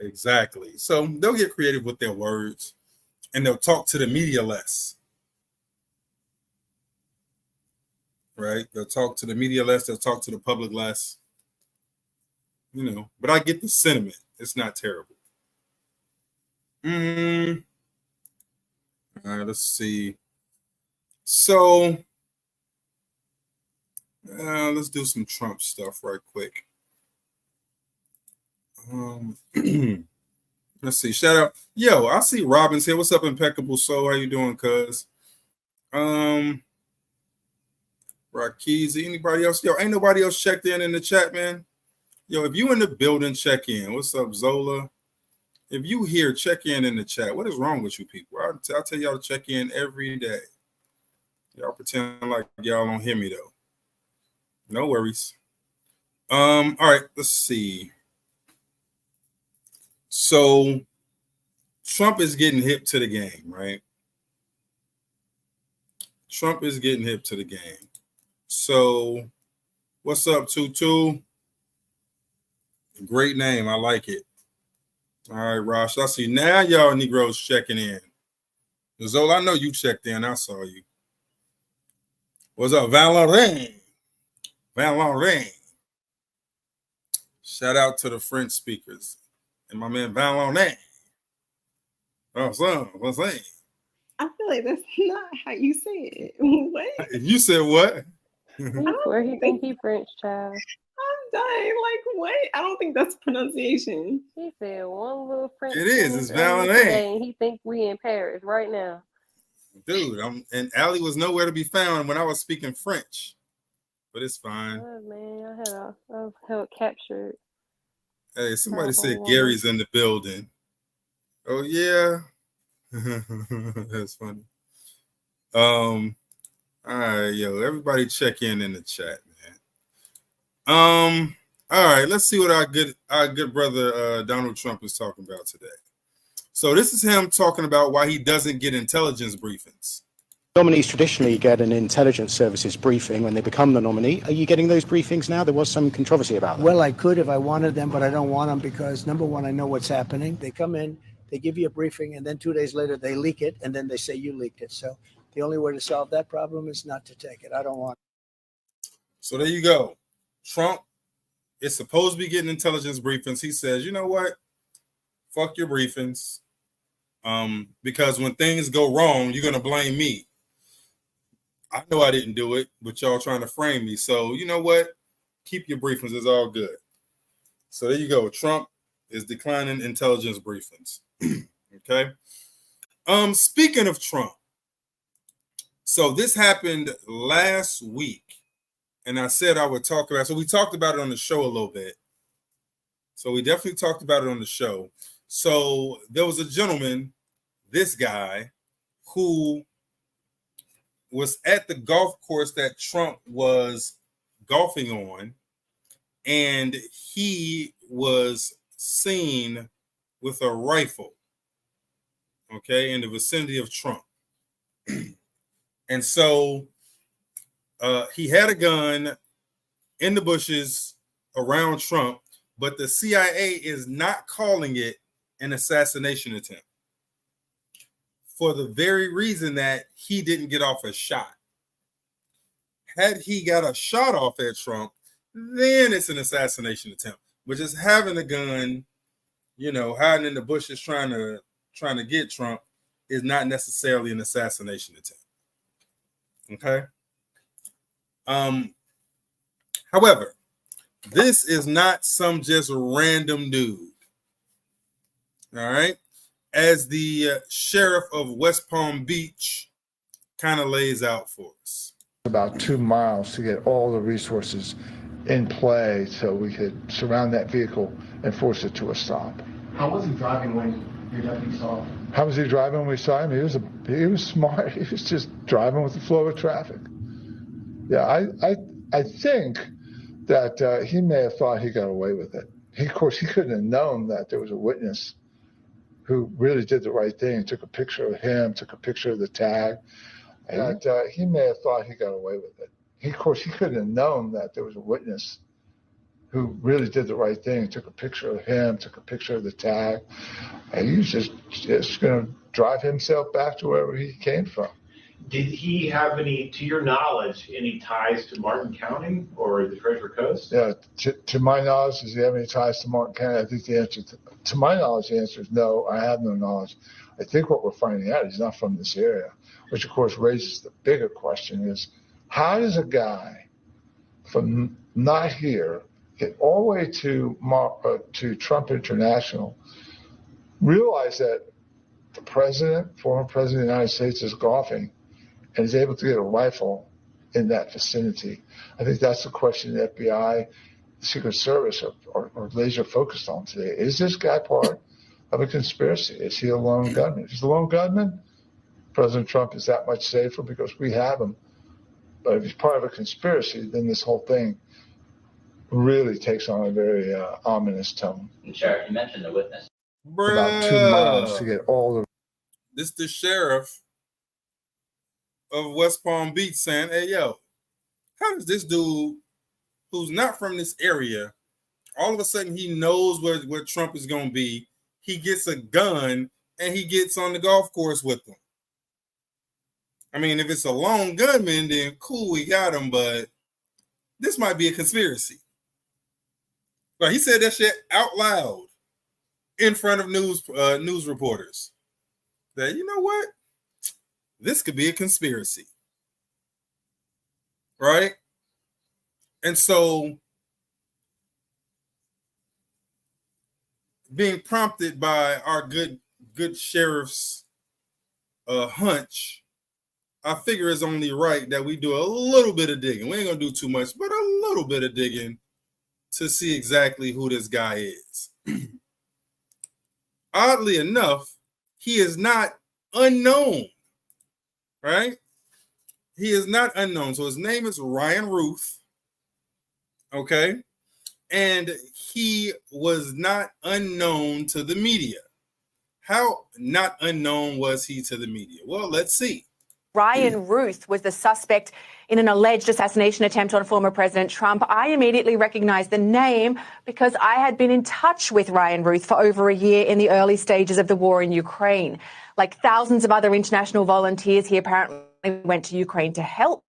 Speaker 1: Exactly. So they'll get creative with their words and they'll talk to the media less. Right? They'll talk to the media less, they'll talk to the public less. You know, but I get the sentiment. It's not terrible. All right, let's see. So let's do some Trump stuff right quick. Let's see. Shout out. Yo, I see Robin's here. What's up, Impeccable Soul? How you doing, cuz? Rakizi, anybody else? Yo, ain't nobody else checked in the chat, man. Yo, if you in the building, check in. What's up, Zola? If you here, check in the chat. What is wrong with you people? I'll tell y'all to check in every day. Y'all pretend like y'all don't hear me though. No worries. All right, let's see. So Trump is getting hip to the game, right? Trump is getting hip to the game. So what's up, Tutu? Great name. I like it. All right, Rosh. I see now y'all Negroes checking in. Zola, I know you checked in. I saw you. What's up, Valerie? Valerie. Shout out to the French speakers. And my man Valerie. What's up? What's up?
Speaker 2: I feel like that's not how you say it. What?
Speaker 1: You said what?
Speaker 8: Where he think he French, child?
Speaker 2: I'm dying. Like, what? I don't think that's pronunciation.
Speaker 8: He said one little French.
Speaker 1: It is. It's
Speaker 8: today,
Speaker 1: Valerie.
Speaker 8: and he think we in Paris right now.
Speaker 1: Dude, and Allie was nowhere to be found when I was speaking French. But it's fine.
Speaker 8: Oh, man, I was held captured.
Speaker 1: Hey, somebody said Gary's in the building. Oh, yeah. That's funny. All right, yo, everybody check in the chat, man. All right, let's see what our good brother Donald Trump is talking about today. So this is him talking about why he doesn't get intelligence briefings.
Speaker 10: Nominees traditionally get an intelligence services briefing when they become the nominee. Are you getting those briefings now? There was some controversy about that.
Speaker 11: Well, I could if I wanted them, but I don't want them because, number one, I know what's happening. They come in, they give you a briefing, and then 2 days later they leak it, and then they say you leaked it. So the only way to solve that problem is not to take it. I don't want it.
Speaker 1: So there you go. Trump is supposed to be getting intelligence briefings. He says, you know what? Fuck your briefings. Because when things go wrong, you're going to blame me. I know I didn't do it, but y'all trying to frame me. So you know what? Keep your briefings. It's all good. So there you go. Trump is declining intelligence briefings. Okay. Speaking of Trump, so this happened last week, and I said I would talk about. So we talked about it on the show a little bit. So we definitely talked about it on the show. So there was a gentleman, this guy, who was at the golf course that Trump was golfing on, and he was seen with a rifle, okay, in the vicinity of Trump. And so he had a gun in the bushes around Trump, but the CIA is not calling it an assassination attempt, for the very reason that he didn't get off a shot. Had he got a shot off at Trump, then it's an assassination attempt. But just having a gun, you know, hiding in the bushes trying to get Trump is not necessarily an assassination attempt. Okay. However, this is not some just random dude. All right. As the sheriff of West Palm Beach kind of lays out for us.
Speaker 12: About 2 miles to get all the resources in play so we could surround that vehicle and force it to a stop.
Speaker 13: How was he driving when your deputy saw him?
Speaker 12: How was he driving when we saw him? He was smart. He was just driving with the flow of traffic. Yeah, I think that he may have thought he got away with it. Of course, he couldn't have known that there was a witness who really did the right thing, took a picture of him, took a picture of the tag, and he may have thought he got away with it. of course, he couldn't have known that there was a witness who really did the right thing, took a picture of him, took a picture of the tag, and he was just going to drive himself back to wherever he came from.
Speaker 14: Did he have any, to your knowledge, any ties to Martin County or the Treasure Coast?
Speaker 12: Yeah, to my knowledge, does he have any ties to Martin County? I think the answer, to my knowledge, the answer is no. I have no knowledge. I think what we're finding out, he's not from this area, which of course raises the bigger question: is how does a guy from not here get all the way to Trump International, realize that the president, former president of the United States, is golfing and is able to get a rifle in that vicinity? I think that's the question the FBI, the Secret Service are laser focused on today. Is this guy part of a conspiracy? Is he a lone gunman? If he's a lone gunman, President Trump is that much safer because we have him. But if he's part of a conspiracy, then this whole thing really takes on a very ominous tone.
Speaker 15: And Sheriff, you mentioned the witness.
Speaker 12: About 2 miles to get all the.
Speaker 1: This the sheriff of West Palm Beach saying, "Hey, yo, how does this dude who's not from this area, all of a sudden he knows where Trump is going to be, he gets a gun, and he gets on the golf course with him?" I mean, if it's a lone gunman, then cool, we got him, but this might be a conspiracy. But he said that shit out loud in front of news reporters. That, you know what? This could be a conspiracy. Right? And so being prompted by our good sheriff's hunch, I figure it's only right that we do a little bit of digging. We ain't gonna do too much, but a little bit of digging to see exactly who this guy is. Oddly enough, he is not unknown, right? He is not unknown. So his name is Ryan Ruth, okay? And he was not unknown to the media. How not unknown was he to the media? Well, let's see.
Speaker 16: Ryan Ruth was the suspect in an alleged assassination attempt on former President Trump. I immediately recognized the name because I had been in touch with Ryan Ruth for over a year in the early stages of the war in Ukraine. Like thousands of other international volunteers, he apparently went to Ukraine to help.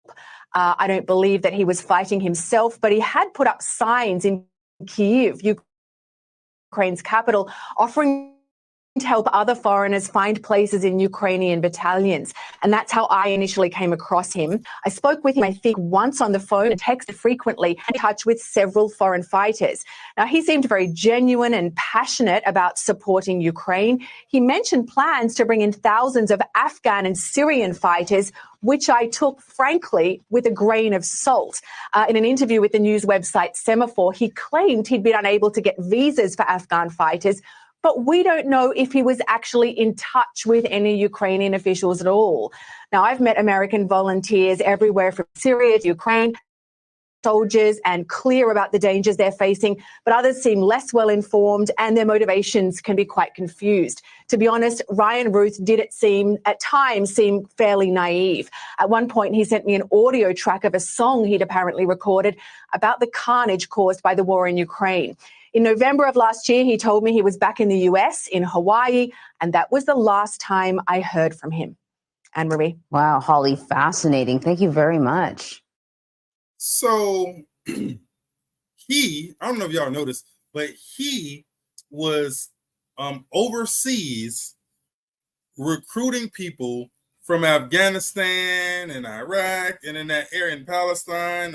Speaker 16: I don't believe that he was fighting himself, but he had put up signs in Kyiv, Ukraine's capital, offering to help other foreigners find places in Ukrainian battalions. And that's how I initially came across him. I spoke with him, I think, once on the phone and texted frequently, and in touch with several foreign fighters. Now, he seemed very genuine and passionate about supporting Ukraine. He mentioned plans to bring in thousands of Afghan and Syrian fighters, which I took, frankly, with a grain of salt. In an interview with the news website Semaphore, he claimed he'd been unable to get visas for Afghan fighters, but we don't know if he was actually in touch with any Ukrainian officials at all. Now, I've met American volunteers everywhere from Syria to Ukraine, soldiers, and clear about the dangers they're facing, but others seem less well informed and their motivations can be quite confused. To be honest, Ryan Ruth did at times seem fairly naive. At one point, he sent me an audio track of a song he'd apparently recorded about the carnage caused by the war in Ukraine. In November of last year, he told me he was back in the US, in Hawaii, and that was the last time I heard from him. Anne-Marie.
Speaker 17: Wow, Holly, fascinating. Thank you very much.
Speaker 1: So I don't know if y'all noticed, but he was overseas recruiting people from Afghanistan and Iraq and in that area in Palestine,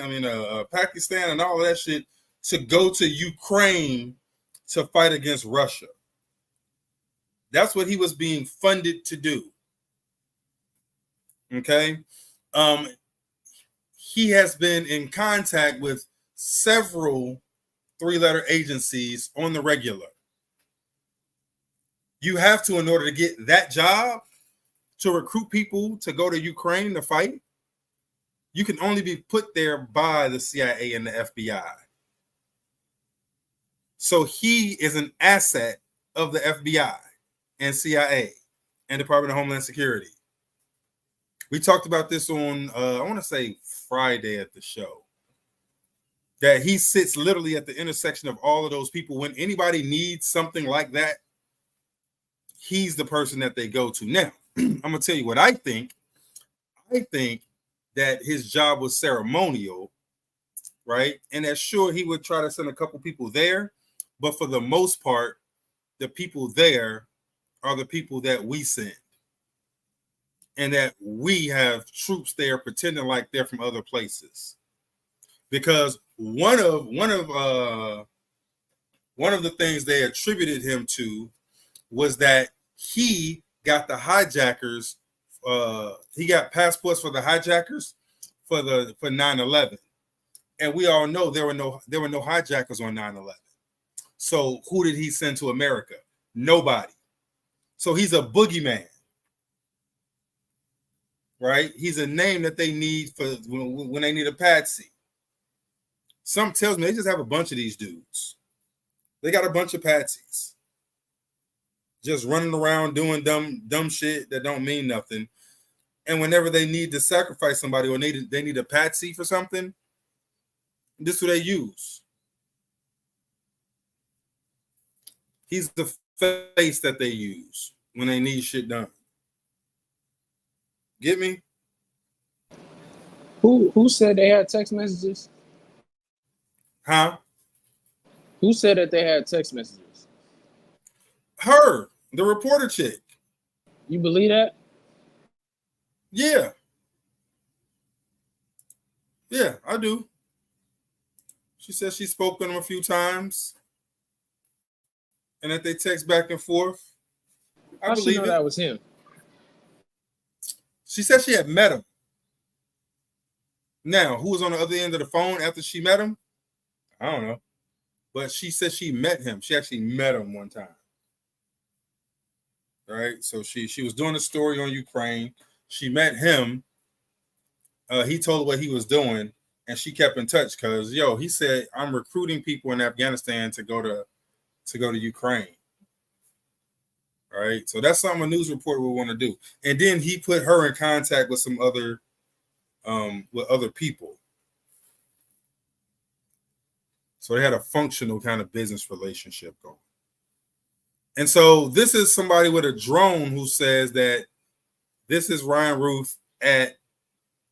Speaker 1: Pakistan and all of that shit, to go to Ukraine to fight against Russia. That's what he was being funded to do. Okay? He has been in contact with several three-letter agencies on the regular. You have to, in order to get that job, to recruit people to go to Ukraine to fight, you can only be put there by the CIA and the FBI. So he is an asset of the FBI and CIA and Department of Homeland Security. We talked about this on I want to say Friday at the show. That he sits literally at the intersection of all of those people. When anybody needs something like that, he's the person that they go to. Now, I'm gonna tell you what I think. I think that his job was ceremonial, right? And that sure he would try to send a couple people there, but for the most part, the people there are the people that we send. And that we have troops there pretending like they're from other places. Because one of the things they attributed him to was that he got the hijackers. He got passports for the hijackers for 9/11, and we all know there were no hijackers on 9/11. So who did he send to America? Nobody. So he's a boogeyman, right? He's a name that they need for when they need a patsy. Some tells me they just have a bunch of these dudes. They got a bunch of patsies just running around doing dumb shit that don't mean nothing. And whenever they need to sacrifice somebody or they need a patsy for something, this is what they use. He's the face that they use when they need shit done. Get me?
Speaker 9: Who said they had text messages?
Speaker 1: Huh?
Speaker 9: Who said that they had text messages?
Speaker 1: Her, the reporter chick.
Speaker 9: You believe that?
Speaker 1: Yeah. Yeah, I do. She said she spoke with him a few times and that they text back and forth. I
Speaker 9: How she
Speaker 1: believe
Speaker 9: know
Speaker 1: it.
Speaker 9: that was him?
Speaker 1: She said she had met him. Now, who was on the other end of the phone after she met him? I don't know. But she said she met him. She actually met him one time. Right? So she was doing a story on Ukraine. She met him. He told her what he was doing, and she kept in touch because, he said, I'm recruiting people in Afghanistan to go to Ukraine. All right. So that's something a news reporter would want to do. And then he put her in contact with some other people. So they had a functional kind of business relationship going. And so this is somebody with a drone who says that this is Ryan Ruth at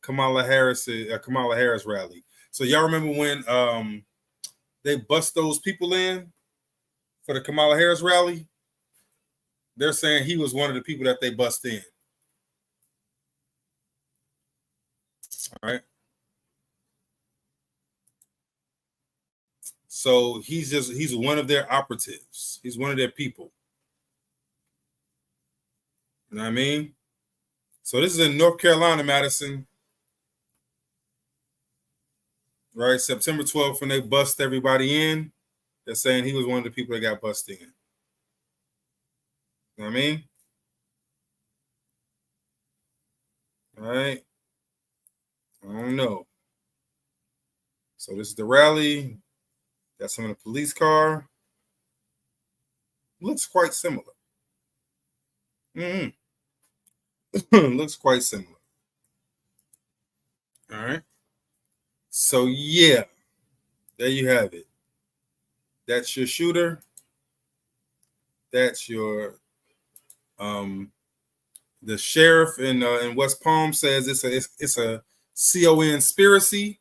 Speaker 1: Kamala Harris rally. So y'all remember when they bust those people in for the Kamala Harris rally? They're saying he was one of the people that they bust in. All right. So he's one of their operatives. He's one of their people. You know what I mean? So this is in North Carolina, Madison. Right? September 12th, when they bust everybody in, they're saying he was one of the people that got busted in. You know what I mean? All right. I don't know. So this is the rally. Got some in the police car. Looks quite similar. Looks quite similar. All right. So yeah, there you have it. That's your shooter. That's your the sheriff in West Palm says it's a CON conspiracy.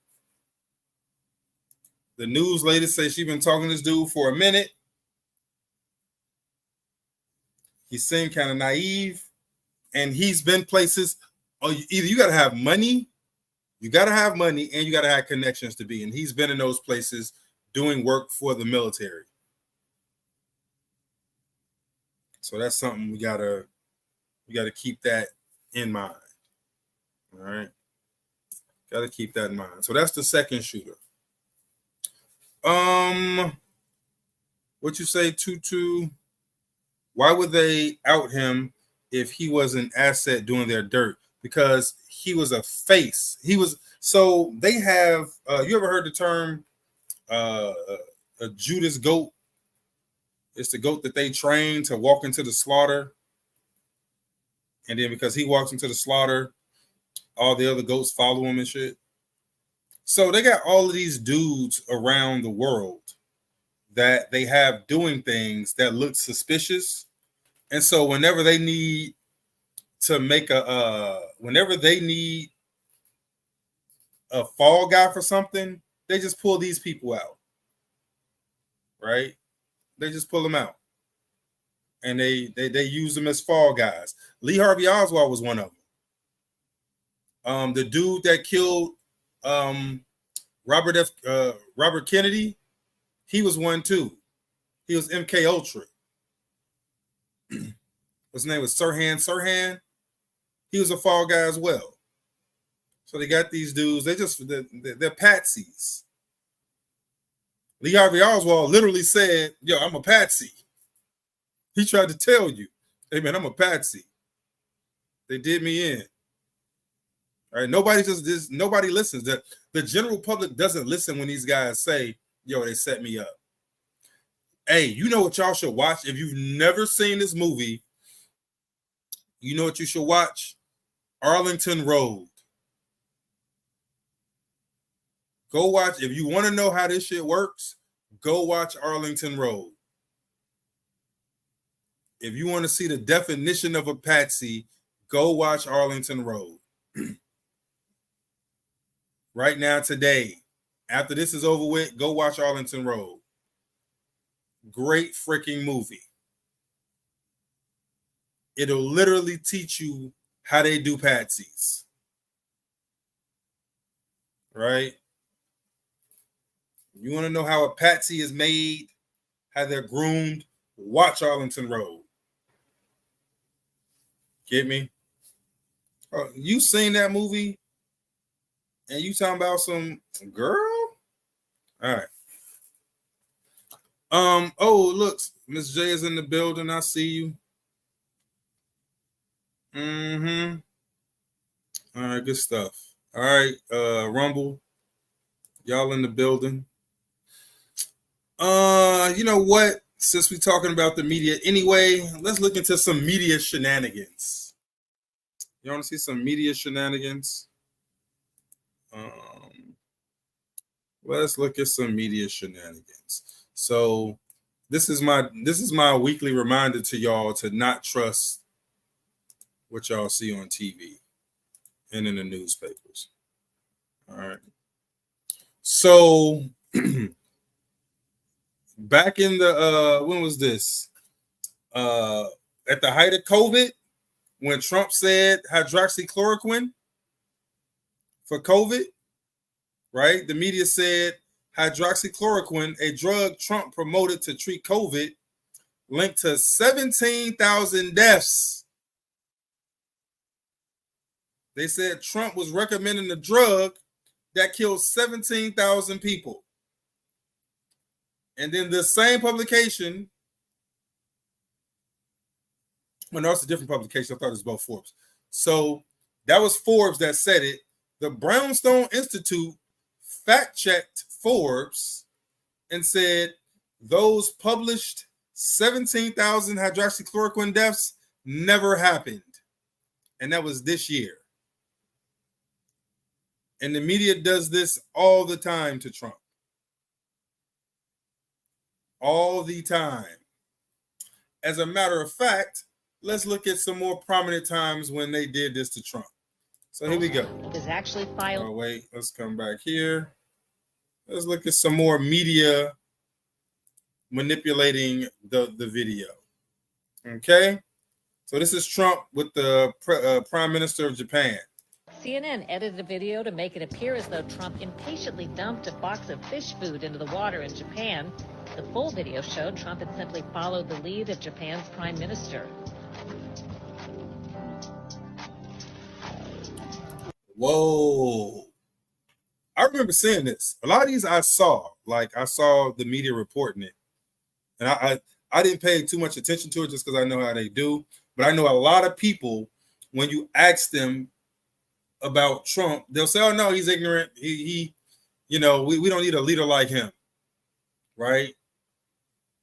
Speaker 1: The news lady says she's been talking to this dude for a minute. He seemed kind of naive, and he's been places. Either you got to have money, and you got to have connections to be. And he's been in those places doing work for the military. So that's something we gotta keep that in mind. All right, got to keep that in mind. So that's the second shooter. What you say, Tutu? Why would they out him if he was an asset doing their dirt? Because he was a face. So they have. You ever heard the term a Judas goat? It's the goat that they train to walk into the slaughter, and then because he walks into the slaughter, all the other goats follow him and shit. So they got all of these dudes around the world that they have doing things that look suspicious. And so whenever they need to make whenever they need a fall guy for something, they just pull these people out. Right? They just pull them out. And they use them as fall guys. Lee Harvey Oswald was one of them. The dude that killed Robert Kennedy, he was one too. He was MK Ultra. His name was Sirhan. He was a fall guy as well. So they got these dudes. They're patsies. Lee Harvey Oswald literally said, "Yo, I'm a patsy." He tried to tell you, "Hey man, I'm a patsy." They did me in. All right, nobody listens. The general public doesn't listen when these guys say, "Yo, they set me up." Hey, you know what y'all should watch? If you've never seen this movie, you know what you should watch? Arlington Road. Go watch. If you want to know how this shit works, go watch Arlington Road. If you want to see the definition of a patsy, go watch Arlington Road. Right now, today, after this is over with, go watch Arlington Road. Great freaking movie. It'll literally teach you how they do patsies. Right? You want to know how a patsy is made, how they're groomed, watch Arlington Road. Get me? You seen that movie and you talking about some girl? All right. Oh, look, Miss J is in the building. I see you. Mm-hmm. All right, good stuff. All right, Rumble. Y'all in the building. You know what? Since we're talking about the media anyway, let's look into some media shenanigans. You want to see some media shenanigans? Let's look at some media shenanigans. So this is my weekly reminder to y'all to not trust what y'all see on TV and in the newspapers. All right. So back in the when was this? At the height of COVID, when Trump said hydroxychloroquine for COVID, right? The media said hydroxychloroquine, a drug Trump promoted to treat COVID, linked to 17,000 deaths. They said Trump was recommending a drug that killed 17,000 people. And then the same publication, well, no, it's a different publication. I thought it was both Forbes. So that was Forbes that said it. The Brownstone Institute fact-checked Forbes and said those published 17,000 hydroxychloroquine deaths never happened. And that was this year. And the media does this all the time to Trump. All the time. As a matter of fact, let's look at some more prominent times when they did this to Trump. So here we go.
Speaker 15: Is actually filed.
Speaker 1: Oh, wait, let's come back here. Let's look at some more media manipulating the video. Okay? So this is Trump with the Prime Minister of Japan.
Speaker 15: CNN edited a video to make it appear as though Trump impatiently dumped a box of fish food into the water in Japan. The full video showed Trump had simply followed the lead of Japan's prime minister.
Speaker 1: Whoa. I remember seeing this. A lot of these I saw the media reporting it. And I didn't pay too much attention to it just because I know how they do. But I know a lot of people, when you ask them about Trump, they'll say, oh, no, he's ignorant. He we don't need a leader like him. Right?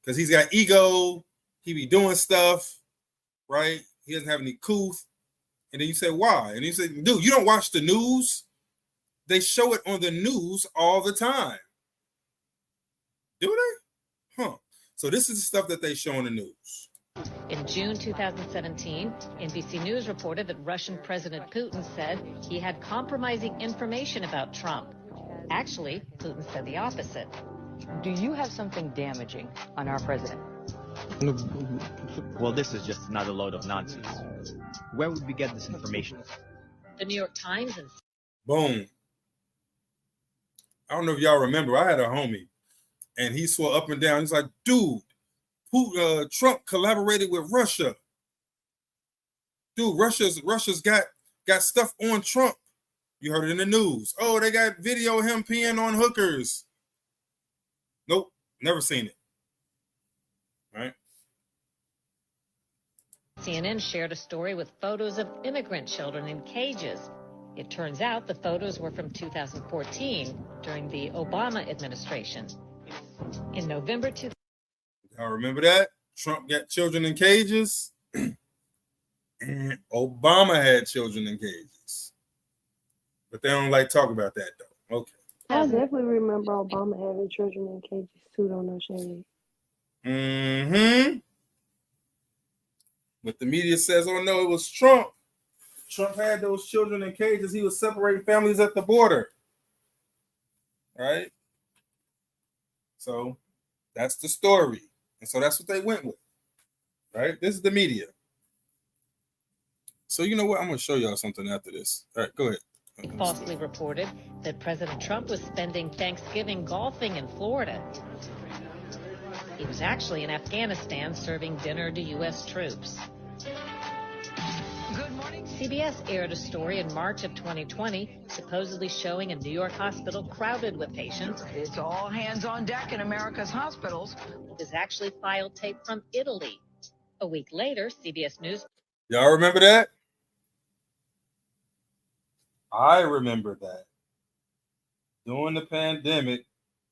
Speaker 1: Because he's got ego. He be doing stuff. Right? He doesn't have any couth. And then you say, why? And you say, dude, you don't watch the news? They show it on the news all the time. Do they? Huh. So this is the stuff that they show on the news.
Speaker 15: In June 2017, NBC News reported that Russian President Putin said he had compromising information about Trump. Actually, Putin said the opposite.
Speaker 18: Do you have something damaging on our president?
Speaker 19: Well, this is just another load of nonsense. Where would we get this information?
Speaker 15: The New York Times and
Speaker 1: Boom. I don't know if y'all remember, I had a homie, and he swore up and down. He's like, dude, Trump collaborated with Russia. Dude, Russia's got stuff on Trump. You heard it in the news. Oh, they got video of him peeing on hookers. Nope, never seen it. Right?
Speaker 15: CNN shared a story with photos of immigrant children in cages. It turns out the photos were from 2014 during the Obama administration. In November 2000.
Speaker 1: Y'all remember that? Trump got children in cages, and Obama had children in cages. But they don't like talk about that, though. Okay.
Speaker 8: I definitely remember Obama having children in cages, too, don't know shade.
Speaker 1: Mm-hmm. But the media says, oh, no, it was Trump. Trump had those children in cages. He was separating families at the border. Right? So that's the story. And so that's what they went with. Right? This is the media. So you know what? I'm going to show y'all something after this. All right, go ahead.
Speaker 15: Falsely reported that President Trump was spending Thanksgiving golfing in Florida. He was actually in Afghanistan serving dinner to U.S. troops. Good morning. CBS aired a story in March of 2020 supposedly showing a New York hospital crowded with patients.
Speaker 18: It's all hands on deck in America's hospitals.
Speaker 15: It was actually file tape from Italy. A week later, CBS News.
Speaker 1: Y'all remember that? I remember that. During the pandemic,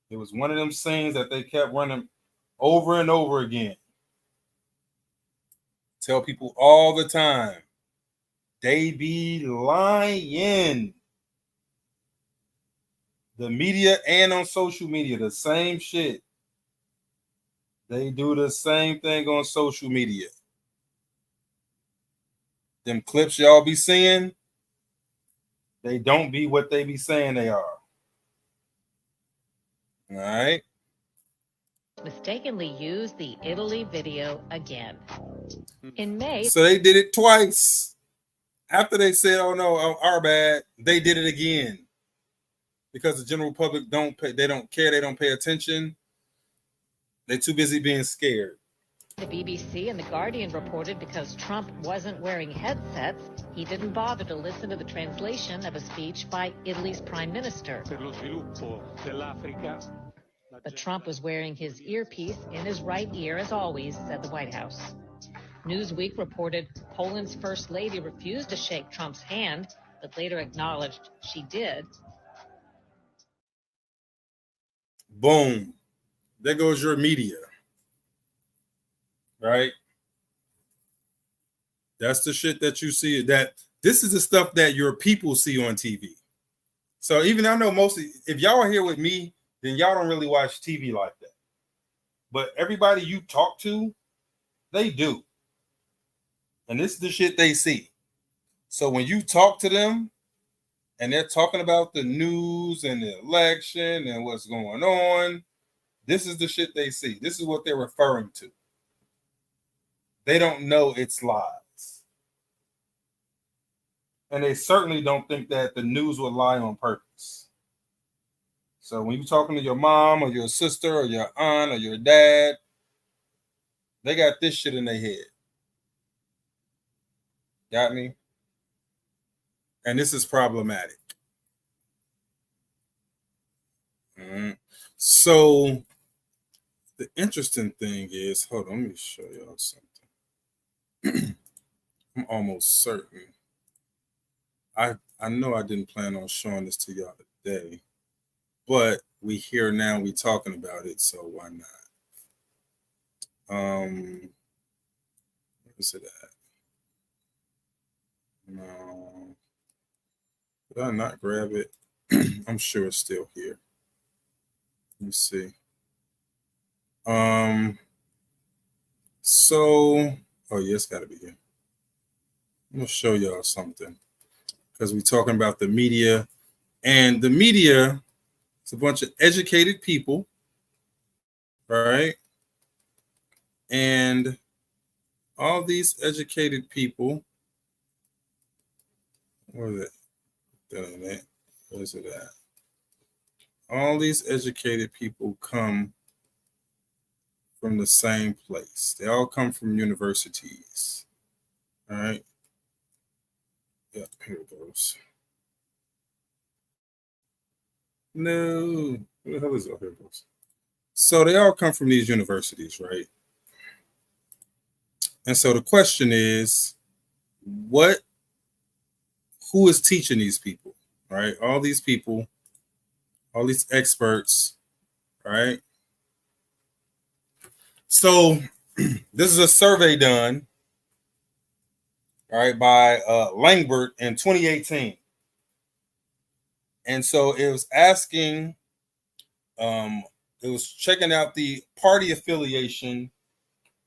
Speaker 1: it was one of them scenes that they kept running over and over again. Tell people all the time, they be lying. The media and on social media, the same shit. They do the same thing on social media. Them clips y'all be seeing, they don't be what they be saying they are. All right.
Speaker 15: Mistakenly used the Italy video again. In May.
Speaker 1: So they did it twice. After they said, oh no, our bad, they did it again. Because the general public don't care, they don't pay attention. They're too busy being scared.
Speaker 15: The BBC and The Guardian reported because Trump wasn't wearing headsets, he didn't bother to listen to the translation of a speech by Italy's prime minister. But Trump was wearing his earpiece in his right ear, as always, said the White House. Newsweek reported Poland's first lady refused to shake Trump's hand, but later acknowledged she did.
Speaker 1: Boom. There goes your media. Right? That's the shit that you see. That this is the stuff that your people see on TV. So even I know mostly, if y'all are here with me, then y'all don't really watch TV like that. But everybody you talk to, they do. And this is the shit they see. So when you talk to them and they're talking about the news and the election and what's going on, this is the shit they see. This is what they're referring to. They don't know it's lies. And they certainly don't think that the news will lie on purpose. So when you're talking to your mom or your sister or your aunt or your dad, they got this shit in their head. Got me? And this is problematic. So the interesting thing is, hold on, let me show y'all something. I'm almost certain. I know I didn't plan on showing this to y'all today, but we here now, we talking about it, so why not? Where is it at? No. Did I not grab it? I'm sure it's still here. Let me see. So, oh yeah, it's got to be here. I'm gonna show y'all something because we're talking about the media, and the media is a bunch of educated people, right? And all these educated people, where is it? Where is it at? All these educated people come from the same place. They all come from universities. All right. Yep, here it goes. No, where the hell is it? Oh, here it goes. So they all come from these universities, right? And so the question is, who is teaching these people, right? All these people, all these experts, right? So this is a survey done, all right, by Langbert in 2018. And so it was asking, it was checking out the party affiliation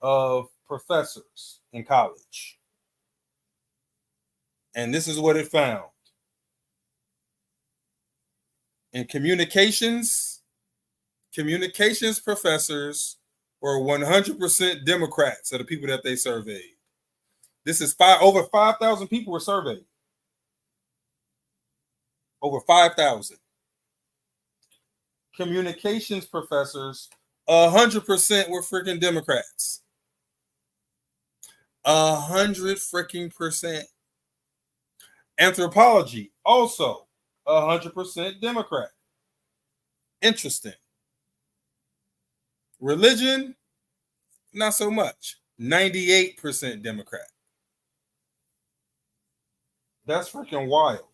Speaker 1: of professors in college. And this is what it found. In communications professors were 100% Democrats of the people that they surveyed. This is over 5,000 people were surveyed. Over 5,000. Communications professors, 100% were freaking Democrats. 100 freaking percent. Anthropology, also 100% Democrat. Interesting. Religion, not so much. 98% Democrat. That's freaking wild.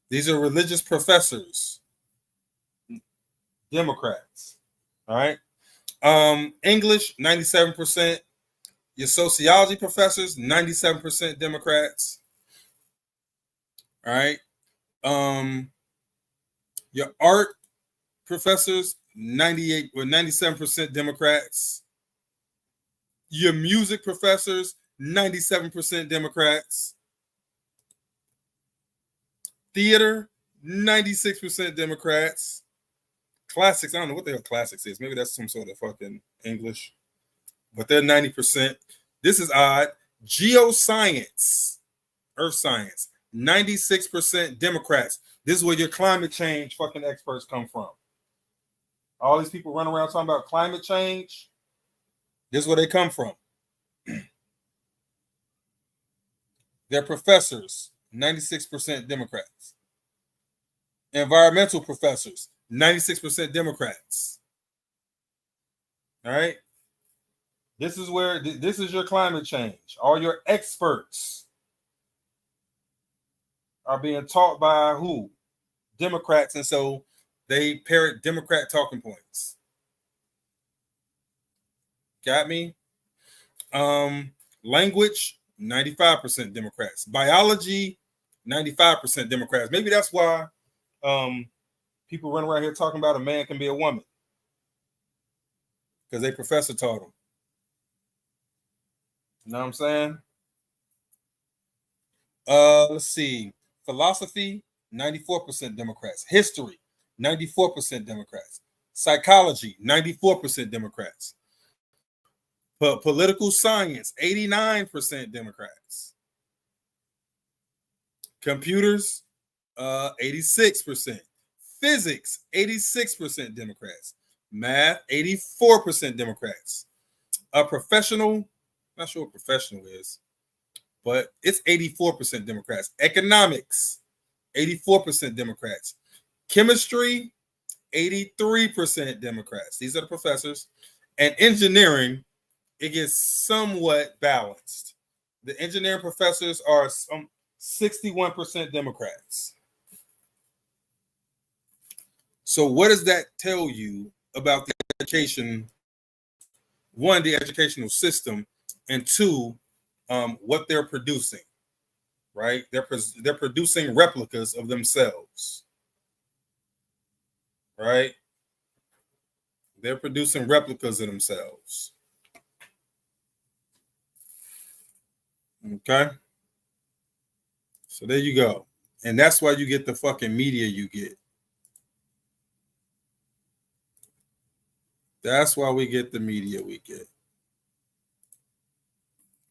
Speaker 1: These are religious professors, Democrats. All right. English, 97%. Your sociology professors, 97% Democrats. All right. Your art professors, 98 or 97% Democrats. Your music professors, 97% Democrats. Theater, 96% Democrats. Classics, I don't know what the hell classics is. Maybe that's some sort of fucking English. But they're 90%. This is odd. Geoscience, earth science, 96% Democrats. This is where your climate change fucking experts come from. All these people running around talking about climate change. This is where they come from. They're professors, 96% Democrats. Environmental professors, 96% Democrats. All right. This is your climate change. All your experts are being taught by who? Democrats. And so they parrot Democrat talking points. Got me? Language, 95% Democrats. Biology, 95% Democrats. Maybe that's why people run around here talking about a man can be a woman. Because a professor taught them. You know what I'm saying? Let's see. Philosophy, 94% Democrats. History, 94% Democrats. Psychology, 94% Democrats. Political science, 89% Democrats. Computers, 86%. Physics, 86% Democrats. Math, 84% Democrats. Professional, not sure what professional is, but it's 84% Democrats. Economics, 84% Democrats. Chemistry, 83% Democrats. These are the professors. And engineering, it gets somewhat balanced. The engineering professors are 61% Democrats. So what does that tell you about the education? One, the educational system, and two, what they're producing, right? They're producing replicas of themselves, right? They're producing replicas of themselves. Okay. So there you go. And that's why you get the fucking media you get. That's why we get the media we get.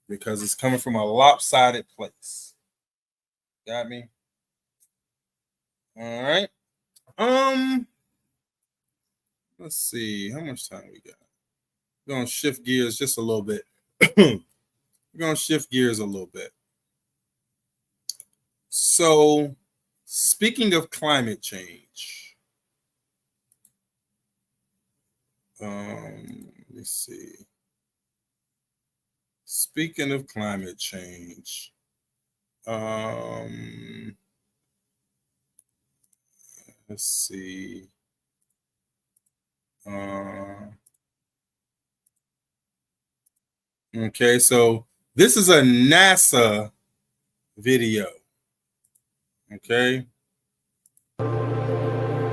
Speaker 1: Because it's coming from a lopsided place. Got me? All right. Let's see. How much time we got? We're gonna shift gears just a little bit. We're gonna shift gears a little bit. So, speaking of climate change, let's see. Speaking of climate change, let's see. Okay, so this is a NASA video. Okay.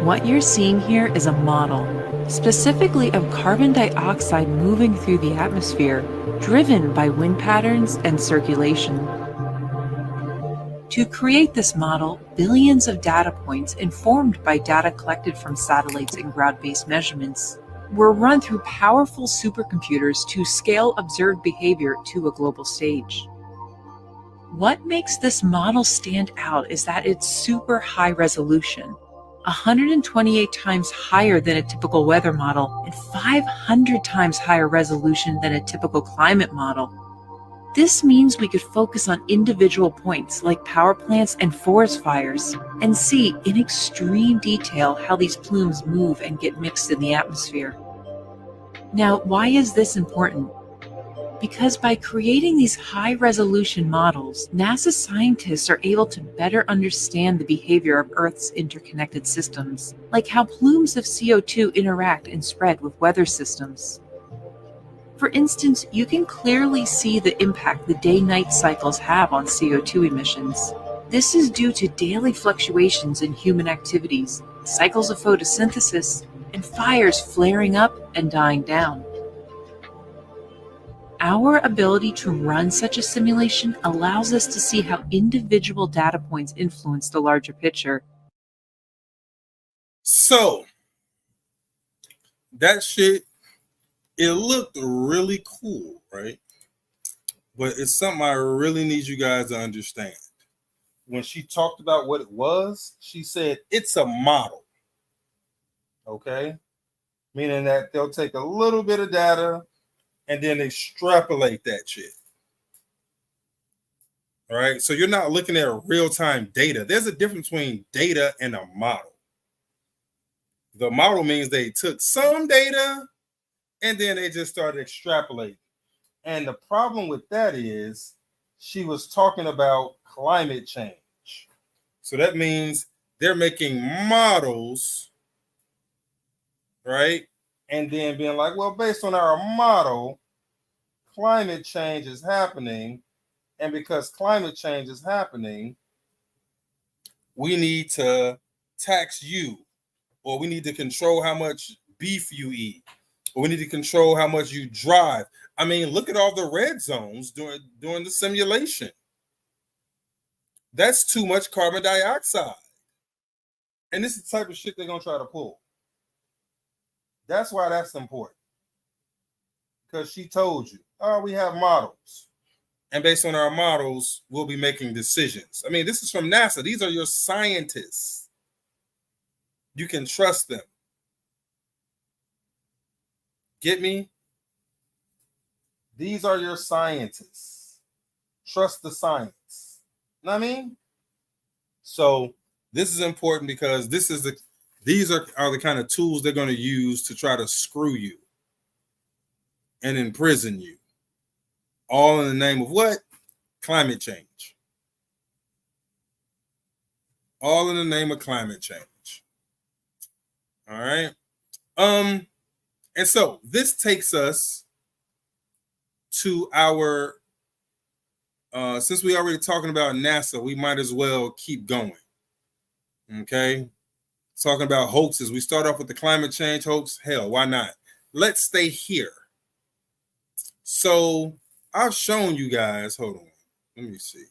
Speaker 20: What you're seeing here is a model, specifically of carbon dioxide moving through the atmosphere, driven by wind patterns and circulation. To create this model, billions of data points informed by data collected from satellites and ground-based measurements were run through powerful supercomputers to scale observed behavior to a global stage. What makes this model stand out is that it's super high resolution, 128 times higher than a typical weather model and 500 times higher resolution than a typical climate model. This means we could focus on individual points like power plants and forest fires and see in extreme detail how these plumes move and get mixed in the atmosphere. Now, why is this important? Because by creating these high-resolution models, NASA scientists are able to better understand the behavior of Earth's interconnected systems, like how plumes of CO2 interact and spread with weather systems. For instance, you can clearly see the impact the day-night cycles have on CO2 emissions. This is due to daily fluctuations in human activities, cycles of photosynthesis, and fires flaring up and dying down. Our ability to run such a simulation allows us to see how individual data points influence the larger picture.
Speaker 1: So, that shit, it looked really cool, right? But it's something I really need you guys to understand. When she talked about what it was, she said it's a model. Okay? Meaning that they'll take a little bit of data and then extrapolate that shit. All right. So you're not looking at real-time data. There's a difference between data and a model. The model means they took some data and then they just started extrapolating. And the problem with that is she was talking about climate change. So that means they're making models, right? And then being like, well, based on our model, climate change is happening. And because climate change is happening, we need to tax you, or we need to control how much beef you eat, or we need to control how much you drive. I mean, look at all the red zones during the simulation. That's too much carbon dioxide. And this is the type of shit they're going to try to pull. That's why that's important. Because she told you, oh, we have models. And based on our models, we'll be making decisions. I mean, this is from NASA. These are your scientists. You can trust them. Get me? These are your scientists. Trust the science. You know what I mean? So this is important because these are the kind of tools they're going to use to try to screw you and imprison you. All in the name of what? Climate change. All in the name of climate change. All right. And so this takes us to our since we already talking about NASA, we might as well keep going. Okay, talking about hoaxes. We start off with the climate change hoax. Hell, why not? Let's stay here. So I've shown you guys. Hold on, let me see.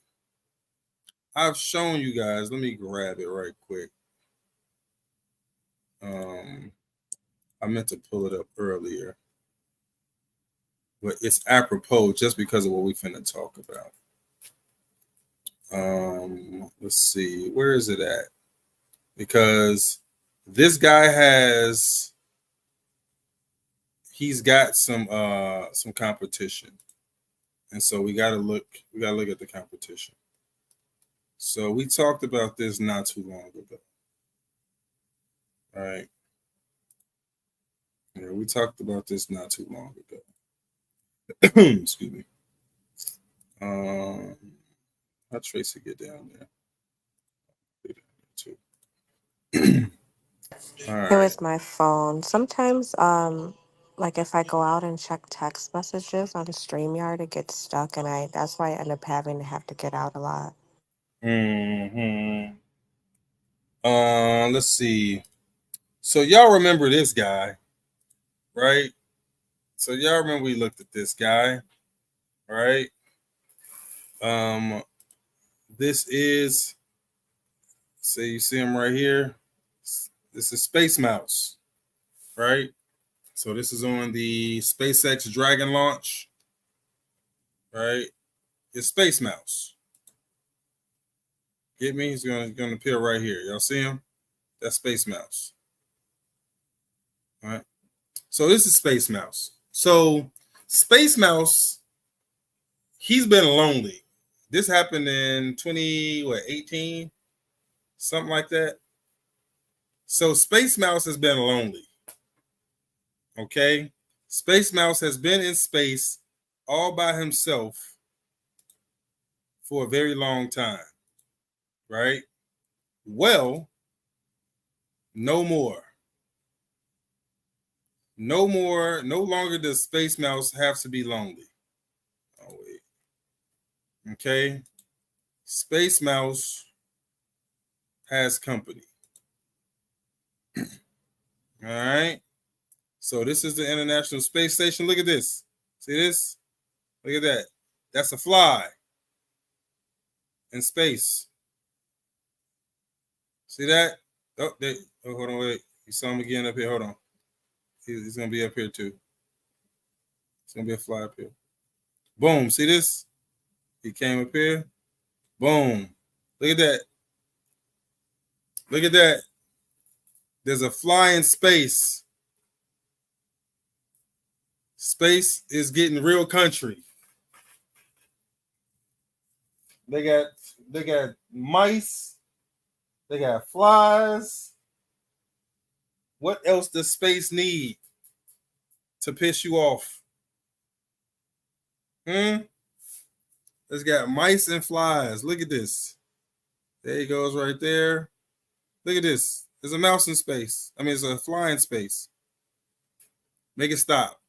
Speaker 1: I've shown you guys. Let me grab it right quick. I meant to pull it up earlier, but it's apropos just because of what we finna talk about. Let's see, where is it at? Because this guy he's got some competition, and so we gotta look at the competition. So we talked about this not too long ago. All right. Yeah, we talked about this not too long ago. Excuse me. How Tracy get down there? All
Speaker 4: It
Speaker 1: right.
Speaker 4: was my phone. Sometimes, like if I go out and check text messages on StreamYard, it gets stuck, and that's why I end up having to have to get out a lot.
Speaker 1: Let's see. So y'all remember this guy, right? So y'all remember we looked at this guy, right? This is, say you see him right here. This is Space Mouse, right? So this is on the SpaceX Dragon launch, right? It's Space Mouse. Get me? He's gonna appear right here. Y'all see him? That's Space Mouse. All right. So this is Space Mouse. So Space Mouse, he's been lonely. This happened in 2018, something like that. So Space Mouse has been lonely. Okay. Space Mouse has been in space all by himself for a very long time. Right? Well, no more. No more. No longer does Space Mouse have to be lonely. Oh, wait. Okay. Space Mouse has company. All right. So this is the International Space Station. Look at this. See this? Look at that. That's a fly in space. See that? Oh, hold on, wait. You saw him again up here. Hold on. He's gonna be up here too. It's gonna be a fly up here. Boom. See this? He came up here. Boom. Look at that. Look at that. There's a fly in space. Space is getting real country. They got mice. They got flies. What else does space need to piss you off? It's got mice and flies. Look at this. There he goes right there. Look at this. There's a mouse in space. I mean, it's a fly in space. Make it stop.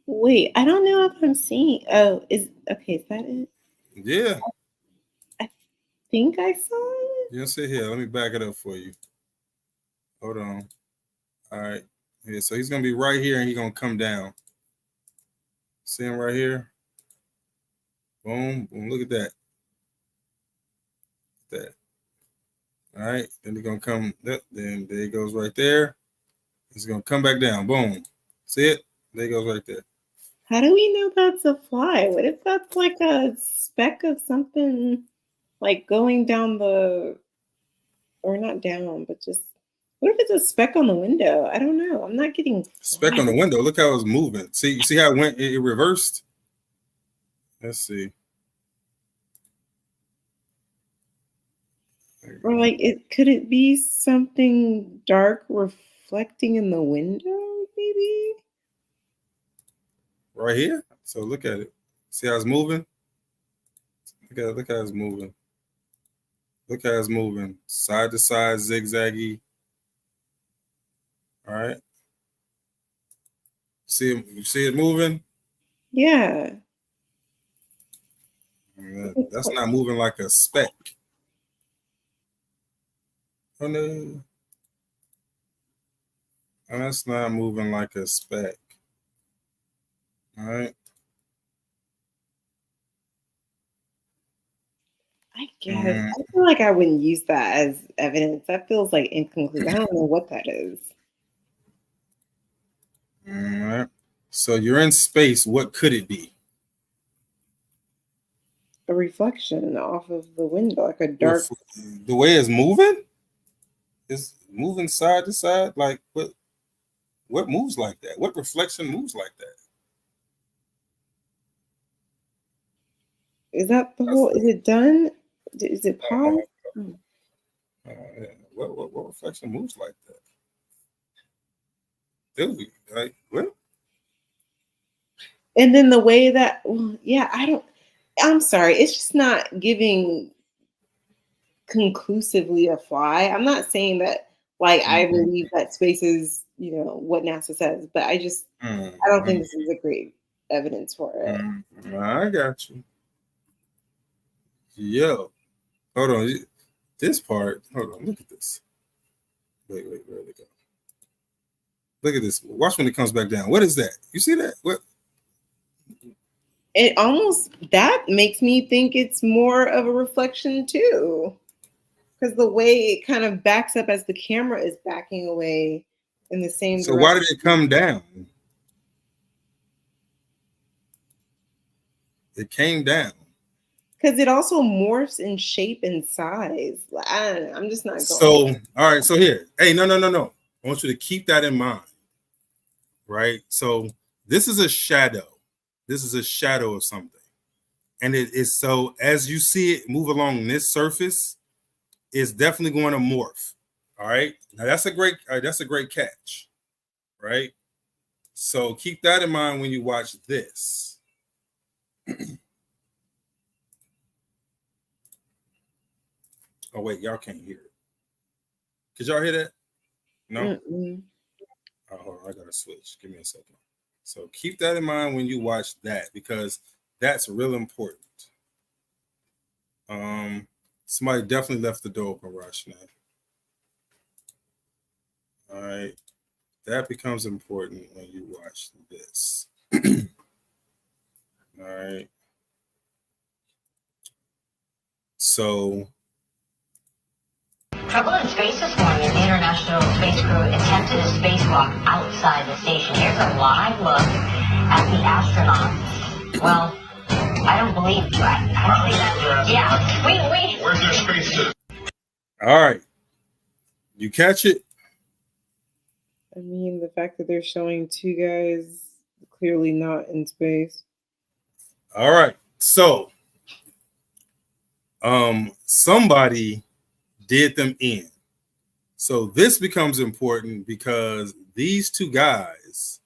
Speaker 2: Wait, I don't know if I'm seeing. Oh, is that it?
Speaker 1: Yeah.
Speaker 2: I think I saw it.
Speaker 1: You sit here. Let me back it up for you. Hold on. All right. Yeah, so he's gonna be right here and he's gonna come down. See him right here? Boom, boom. Look at that. That. All right. Then he's gonna come. Then there he goes right there. He's gonna come back down. Boom. See it? There he goes right there.
Speaker 2: How do we know that's a fly? What if that's like a speck of something, like going down the, or not down, but just, what if it's a speck on the window? I don't know. I'm not getting
Speaker 1: speck on the window. Look how it's moving. See, you see how it went? It reversed. Let's see.
Speaker 2: Or like, could it be something dark reflecting in the window? Maybe.
Speaker 1: Right here. So look at it. See how it's moving? Look how it's moving. Look how it's moving. Side to side, zigzaggy. All right. See it moving?
Speaker 2: Yeah.
Speaker 1: That's not moving like a speck. Oh no. And that's not moving like a speck. All right.
Speaker 2: I guess I feel like I wouldn't use that as evidence. That feels like inconclusive. I don't know what that is.
Speaker 1: All right. So you're in space. What could it be?
Speaker 2: A reflection off of the window, like a dark.
Speaker 1: The way it's moving? It's moving side to side. Like what moves like that? What reflection moves like that?
Speaker 2: Is that the whole? Is it done? Is it paused?
Speaker 1: What reflection moves like that? Dude, like what?
Speaker 2: And then the way that, well, yeah, I'm sorry, it's just not giving conclusively a fly. I'm not saying that, like, I believe that space is, what NASA says, but I don't think this is a great evidence for it.
Speaker 1: I got you. Yo, hold on. This part, hold on, look at this. Wait, where did it go? Look at this. Watch when it comes back down. What is that? You see that? What?
Speaker 2: It almost, that makes me think it's more of a reflection too. Because the way it kind of backs up as the camera is backing away in the same
Speaker 1: So
Speaker 2: direction.
Speaker 1: why did it come down? It came down.
Speaker 2: Because it also morphs in shape and size. I don't know. I'm just not going.
Speaker 1: So, all right. So here. Hey, no. I want you to keep that in mind. Right? So this is a shadow. This is a shadow of something. And it is so as you see it move along this surface, it's definitely going to morph. All right. Now that's a great catch. Right? So keep that in mind when you watch this. Oh wait, y'all can't hear it. Could y'all hear that? No. Oh, hold on, I gotta switch. Give me a second. So keep that in mind when you watch that because that's real important. Somebody definitely left the door open, Rashna. All right, that becomes important when you watch this. All right. So.
Speaker 21: Trouble in space this morning. The International Space Crew attempted a spacewalk outside the station. Here's a live look at the astronauts. Well, I don't believe that. Yeah, we. Where's their spacesuit?
Speaker 1: All right. You catch it?
Speaker 2: I mean, the fact that they're showing two guys clearly not in space.
Speaker 1: All right. So, somebody did them in. So this becomes important because these two guys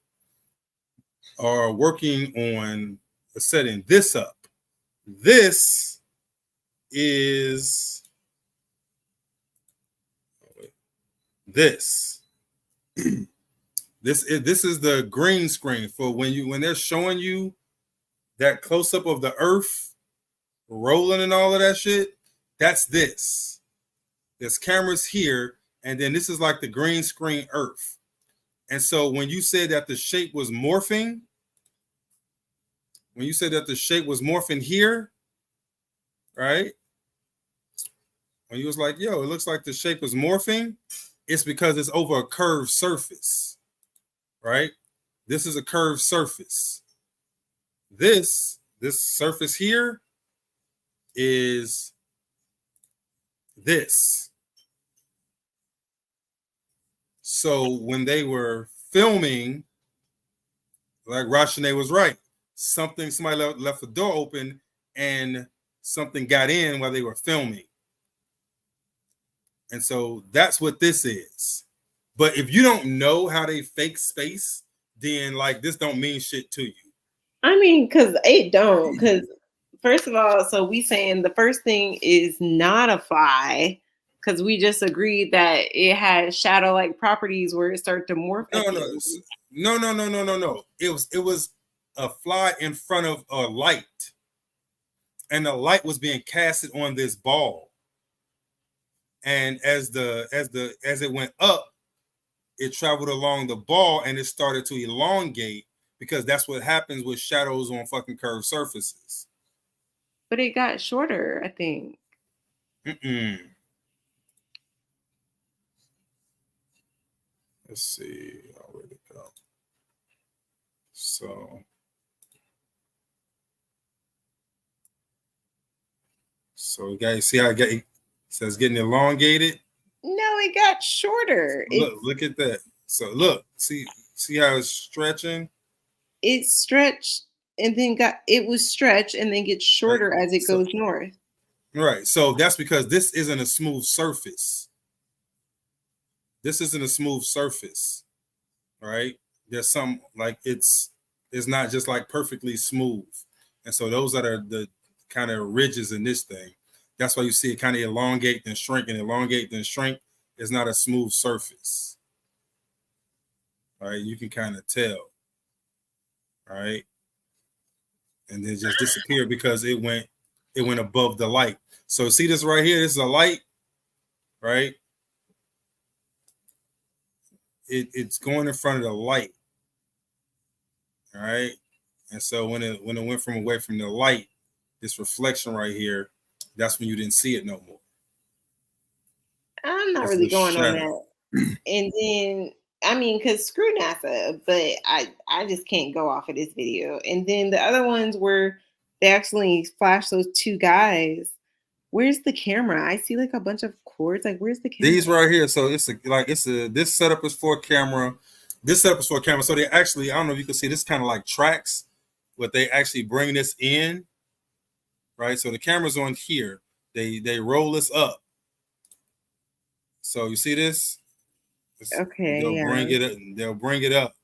Speaker 1: are working on setting this up. This is this. This is the green screen for when they're showing you that close up of the Earth rolling and all of that shit. That's this. There's cameras here, and then this is like the green screen Earth. And so when you said that the shape was morphing, here, right? When you was like, yo, it looks like the shape is morphing, it's because it's over a curved surface, right? This is a curved surface. This surface here is this. So when they were filming, like Rashane was right, somebody left the door open and something got in while they were filming. And so that's what this is. But if you don't know how they fake space, then like this don't mean shit to you.
Speaker 2: I mean, because it don't. Because first of all, so we saying the first thing is not a fly, because we just agreed that it had shadow-like properties where it started to morph.
Speaker 1: No. It was a fly in front of a light. and the light was being casted on this ball. And as it went up, it traveled along the ball and it started to elongate, because that's what happens with shadows on fucking curved surfaces.
Speaker 2: But it got shorter, I think.
Speaker 1: Let's see. Where'd it go? So you guys see how it says getting elongated?
Speaker 2: No, it got shorter.
Speaker 1: Look at that. So look, see how it's stretching?
Speaker 2: It stretched and then it was stretched and then gets shorter as it goes north.
Speaker 1: Right. So that's because this isn't a smooth surface. This isn't a smooth surface. Right? There's some, like, it's not just like perfectly smooth. And so those are the kind of ridges in this thing. That's why you see it kind of elongate and shrink and elongate and shrink. It's not a smooth surface. All right, you can kind of tell. All right. And then just disappear because it went above the light. So see this right here? This is a light, right? It's going in front of the light. All right. And so when it went away from the light, this reflection right here, that's when you didn't see it no more.
Speaker 2: I'm not really going on that. And then, I mean, because screw NASA, but I just can't go off of this video. And then the other ones where they actually flashed those two guys. Where's the camera? I see like a bunch of cords. Like, where's the camera?
Speaker 1: These right here. So this setup is for a camera. This setup is for a camera. So they actually, I don't know if you can see, this kind of like tracks, but they actually bring this in, right? So the camera's on here. They roll this up. So you see this?
Speaker 2: Okay.
Speaker 1: They'll bring it up,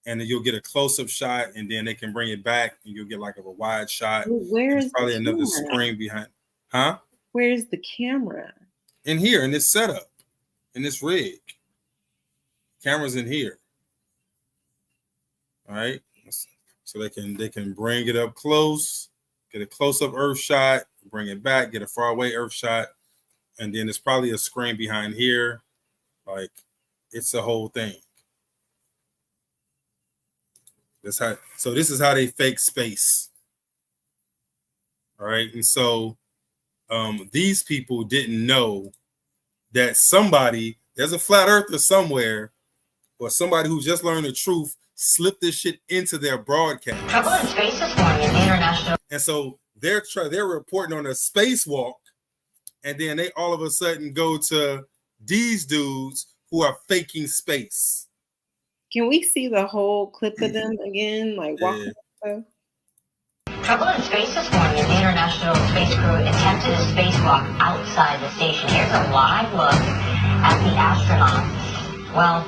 Speaker 1: and then you'll get a close-up shot, and then they can bring it back, and you'll get like a wide shot.
Speaker 2: Where's
Speaker 1: probably
Speaker 2: the
Speaker 1: another
Speaker 2: camera?
Speaker 1: screen behind? Huh?
Speaker 2: Where's the camera?
Speaker 1: In here, in this setup, in this rig. Camera's in here. All right. So they can bring it up close, get a close-up earth shot, bring it back, get a far away earth shot, and then there's probably a screen behind here. Like, it's the whole thing. So this is how they fake space. All right. And so these people didn't know that there's a flat earther somewhere, or somebody who just learned the truth, slipped this shit into their broadcast.
Speaker 21: Trouble in space this morning in the international.
Speaker 1: And so they're reporting on a spacewalk, and then they all of a sudden go to these dudes who are faking space.
Speaker 2: Can we see the whole clip of them again? Like, walk
Speaker 21: Trouble in space this morning in the international space crew attempted a spacewalk outside the station. Here's a live look at the astronauts. Well,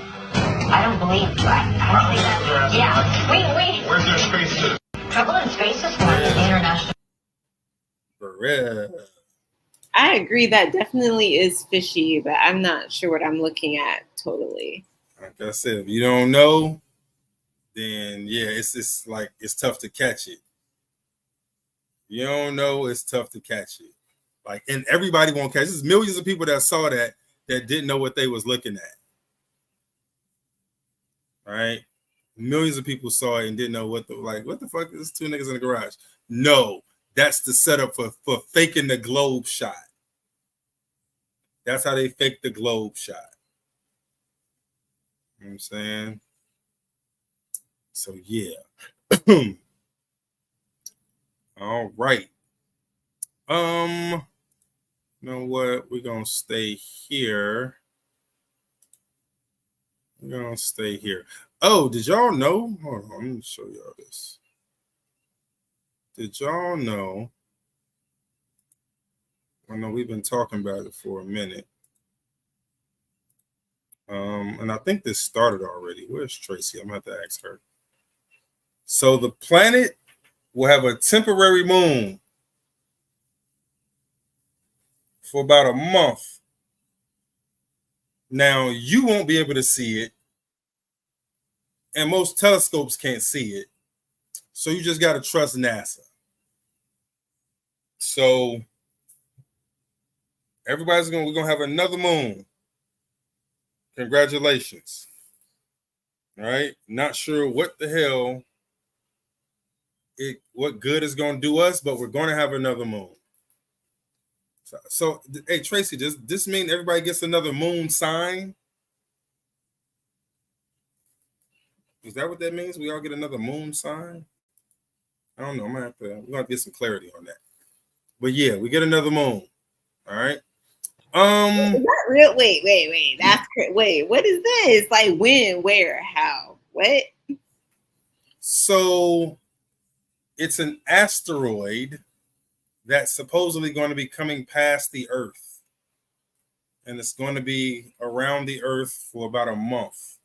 Speaker 21: I don't believe that. Yeah, we.
Speaker 14: Where's their spacesuit?
Speaker 21: Trouble in space this morning in the international.
Speaker 2: I agree that definitely is fishy, but I'm not sure what I'm looking at totally.
Speaker 1: Like I said, if you don't know, then yeah, it's like it's tough to catch it. You don't know, it's tough to catch it. Like, and everybody won't catch it. There's millions of people that saw that didn't know what they was looking at. Right? Millions of people saw it and didn't know what the fuck is this two niggas in the garage? No, that's the setup for faking the globe shot. That's how they fake the globe shot. You know what I'm saying? So yeah. All right. You know what? We're gonna stay here. We're gonna stay here. Oh, did y'all know? Hold on, let me show y'all this. Did y'all know? I know we've been talking about it for a minute. And I think this started already. Where's Tracy? I'm gonna have to ask her. So the planet will have a temporary moon for about a month. Now, you won't be able to see it, and most telescopes can't see it. So you just got to trust NASA. So we're gonna have another moon. Congratulations. All right. Not sure what the hell what good is gonna do us, but we're gonna have another moon. So hey Tracy, does this mean everybody gets another moon sign? Is that what that means? We all get another moon sign? I don't know. We're gonna get some clarity on that. But yeah, we get another moon. All right.
Speaker 2: Is that real? Wait. Wait. What is this? Like when, where, how, what?
Speaker 1: So it's an asteroid that's supposedly going to be coming past the Earth, and it's going to be around the Earth for about a month.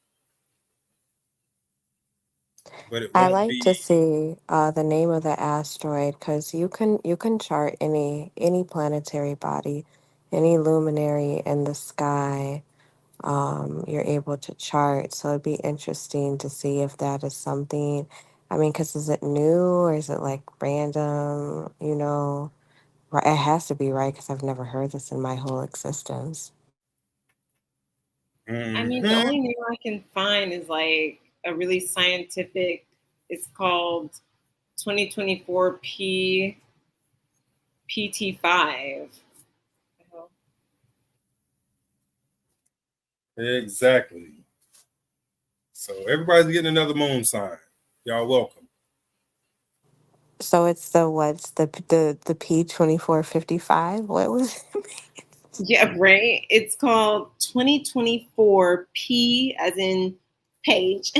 Speaker 1: But it
Speaker 4: I
Speaker 1: won't
Speaker 4: like to
Speaker 1: be.
Speaker 4: see the name of the asteroid because you can chart any planetary body, any luminary in the sky. You're able to chart, so it'd be interesting to see if that is something. I mean, because is it new or is it like random? Right? It has to be right because I've never heard this in my whole existence.
Speaker 2: I mean, the only
Speaker 1: Mhm.
Speaker 2: name I can find is like a really scientific. It's called 2024 PT5.
Speaker 1: Exactly. So everybody's getting another moon sign. Y'all welcome.
Speaker 4: So it's the P2455. What was it?
Speaker 2: Yeah, right. It's called 2024 P as in page,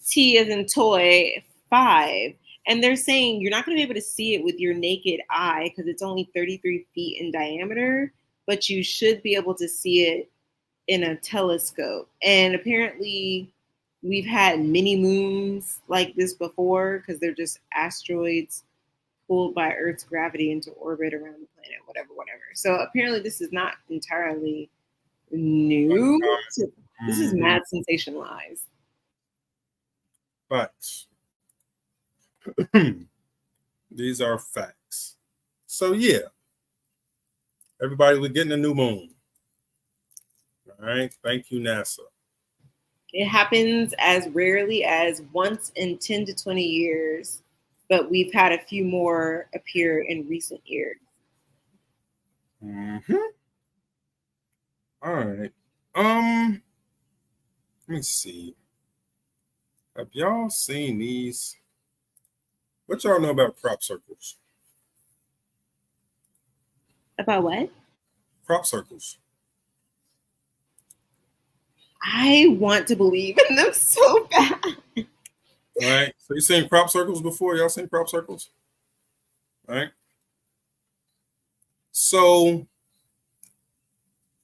Speaker 2: T as in toy, 5. And they're saying you're not going to be able to see it with your naked eye because it's only 33 feet in diameter, but you should be able to see it in a telescope. And apparently, we've had mini moons like this before because they're just asteroids pulled by Earth's gravity into orbit around the planet, whatever. So apparently, this is not entirely new. This is
Speaker 1: Mhm.
Speaker 2: mad sensationalized.
Speaker 1: Facts. These are facts. So yeah, everybody, we're getting a new moon. All right. Thank you, NASA.
Speaker 2: It happens as rarely as once in 10 to 20 years, but we've had a few more appear in recent years.
Speaker 1: Mm-hmm. All right. Let me see. Have y'all seen these? What y'all know about crop circles?
Speaker 2: About what?
Speaker 1: Crop circles.
Speaker 2: I want to believe in them so bad.
Speaker 1: All right. So you seen crop circles before? Y'all seen crop circles? All right. So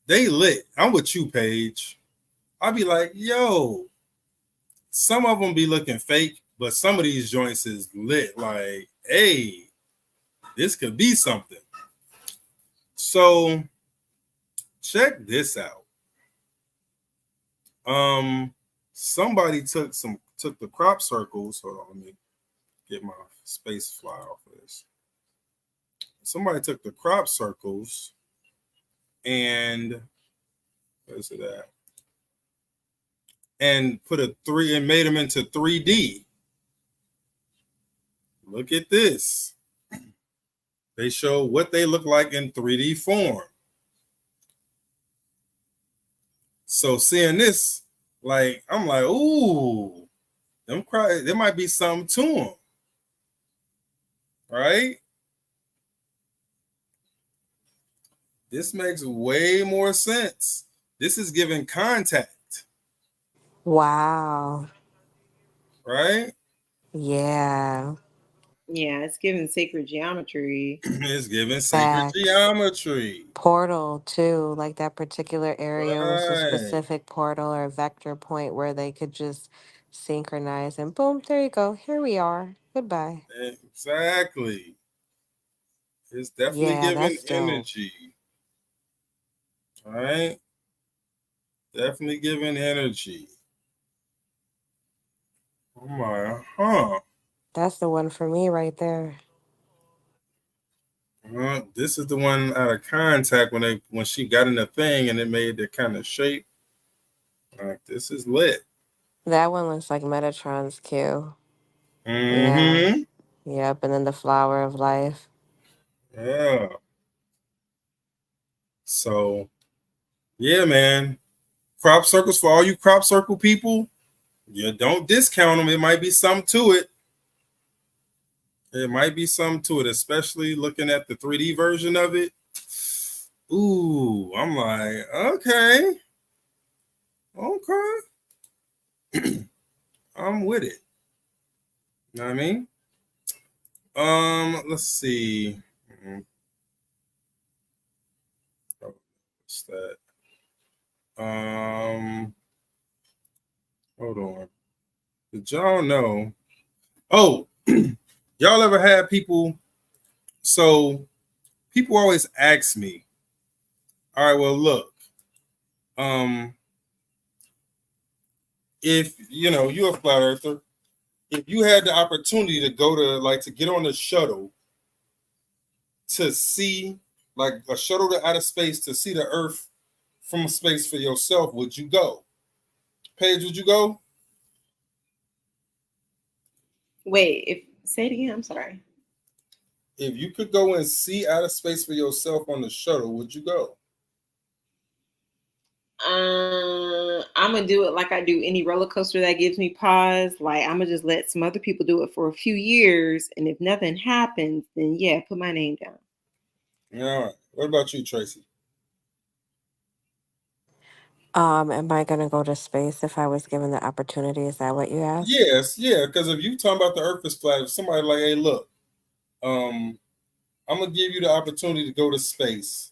Speaker 1: they lit. I'm with you, Paige. I'll be like, yo, some of them be looking fake, but some of these joints is lit. Like, hey, this could be something. So check this out. Somebody took the crop circles. Hold on, let me get my space fly off of this. Somebody took the crop circles and where's it at? And put a three and made them into 3D. Look at this. They show what they look like in 3D form. So seeing this, like, I'm like, ooh, there might be something to them. Right? This makes way more sense. This is giving contact,
Speaker 4: Wow.
Speaker 1: right?
Speaker 4: Yeah.
Speaker 2: Yeah, it's giving sacred geometry.
Speaker 1: It's giving sacred
Speaker 4: Facts.
Speaker 1: geometry.
Speaker 4: Portal too, like that particular area was a
Speaker 1: Right.
Speaker 4: specific portal or vector point where they could just synchronize and boom, there you go. Here we are. Goodbye.
Speaker 1: Exactly. It's definitely
Speaker 4: Yeah,
Speaker 1: giving
Speaker 4: that's dope.
Speaker 1: energy. All right. Definitely giving energy. Oh my, huh.
Speaker 4: That's the one for me right there.
Speaker 1: This is the one out of contact when she got in the thing and it made the kind of shape. This is lit.
Speaker 4: That one looks like Metatron's Q. Yeah.
Speaker 1: Mm-hmm.
Speaker 4: Yep. And then the flower of life.
Speaker 1: Yeah. So, yeah, man. Crop circles for all you crop circle people. You don't discount them. It might be something to it. It might be something to it, especially looking at the 3D version of it. Ooh, I'm like, okay. I'm with it. You know what I mean? Let's see. What's that? Hold on. Did y'all know? Oh, y'all ever had people? So people always ask me, all right, well, look, if you're a flat earther, if you had the opportunity to go to get on a shuttle to see like a shuttle to outer space to see the earth from space for yourself, would you go? Paige, would you go?
Speaker 2: Wait, say it again. I'm sorry.
Speaker 1: If you could go and see outer space for yourself on the shuttle, would you go?
Speaker 2: I'm gonna do it like I do any roller coaster that gives me pause. Like I'm gonna just let some other people do it for a few years, and if nothing happens, then yeah, put my name down.
Speaker 1: All right. What about you, Tracy?
Speaker 4: Am I gonna go to space if I was given the opportunity? Is that what you asked?
Speaker 1: Yes, yeah. Because if you talking about the Earth is flat, if somebody like, hey, look, I'm gonna give you the opportunity to go to space,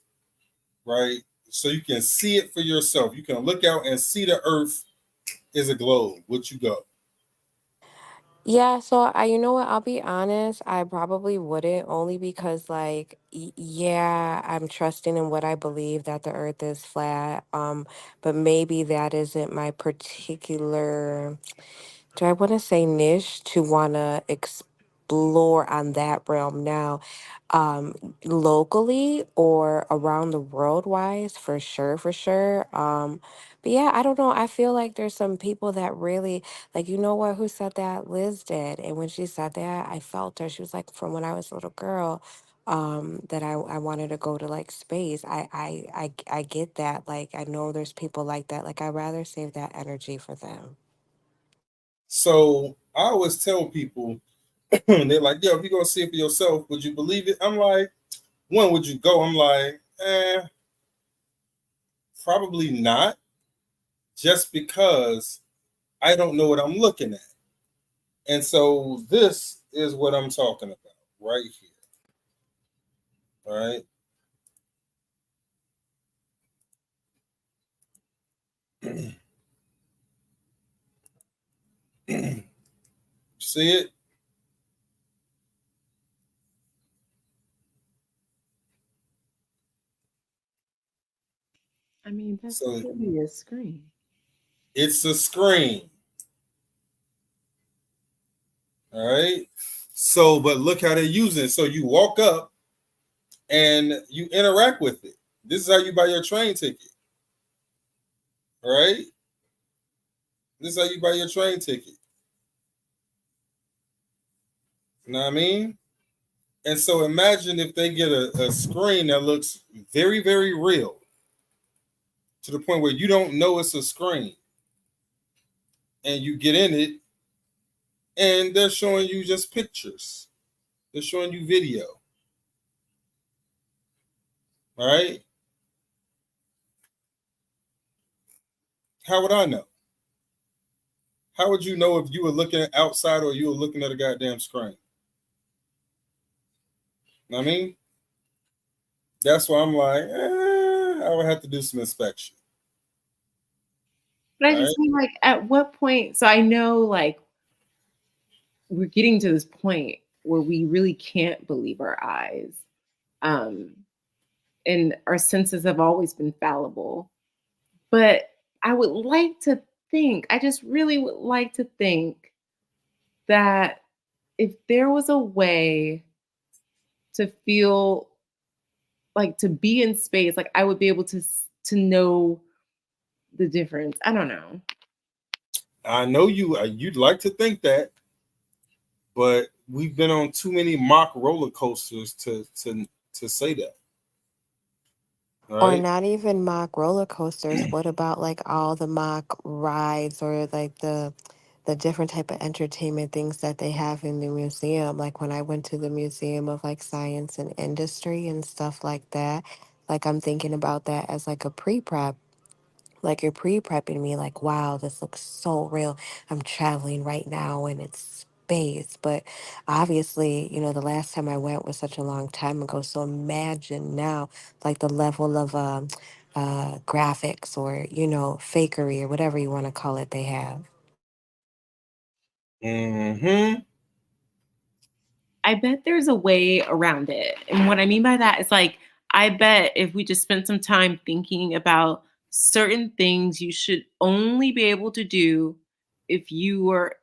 Speaker 1: right? So you can see it for yourself. You can look out and see the Earth is a globe. Would you go?
Speaker 4: Yeah, so you know what? I'll be honest. I probably wouldn't, only because, like, yeah, I'm trusting in what I believe that the Earth is flat. But maybe that isn't my particular, do I want to say niche to want to explore on that realm now, locally or around the world wise, for sure, for sure. But yeah, I don't know. I feel like there's some people that really, like, you know what, who said that? Liz did. And when she said that, I felt her. She was like, from when I was a little girl, that I wanted to go to like space. I get that. Like, I know there's people like that. Like, I'd rather save that energy for them.
Speaker 1: So I always tell people, they're like, yo, if you're gonna see it for yourself, would you believe it? I'm like, when would you go? I'm like, probably not, just because I don't know what I'm looking at. And so this is what I'm talking about right here. All right. See it?
Speaker 2: I mean, that's
Speaker 1: So
Speaker 2: clearly a screen.
Speaker 1: it's a screen. All right. So, but look how they're using it. So you walk up and you interact with it. This is how you buy your train ticket. All right. This is how you buy your train ticket. You know what I mean? And so imagine if they get a screen that looks very, very real to the point where you don't know it's a screen and you get in it and they're showing you just pictures. They're showing you video. All right. How would I know? How would you know if you were looking outside or you were looking at a goddamn screen? I mean, that's why I'm like, I would have to do some inspection.
Speaker 2: But I
Speaker 1: All right.
Speaker 2: just mean, like, at what point? So I know, like, we're getting to this point where we really can't believe our eyes. Um, and our senses have always been fallible. But I would like to think, I just really would like to think that if there was a way to feel like to be in space, like I would be able to know the difference. I don't know.
Speaker 1: I know you'd like to think that, but we've been on too many mock roller coasters to say that.
Speaker 4: Or
Speaker 1: Right?
Speaker 4: not even mock roller coasters. What about like all the mock rides or like the different type of entertainment things that they have in the museum? Like when I went to the Museum of like Science and Industry and stuff like that, like I'm thinking about that as like a pre-prep. Like you're pre-prepping me like, wow, this looks so real. I'm traveling right now and it's space. But obviously, the last time I went was such a long time ago. So imagine now like the level of graphics or, fakery or whatever you want to call it they have.
Speaker 1: Mm-hmm.
Speaker 2: I bet there's a way around it. And what I mean by that is like, I bet if we just spent some time thinking about certain things you should only be able to do if you were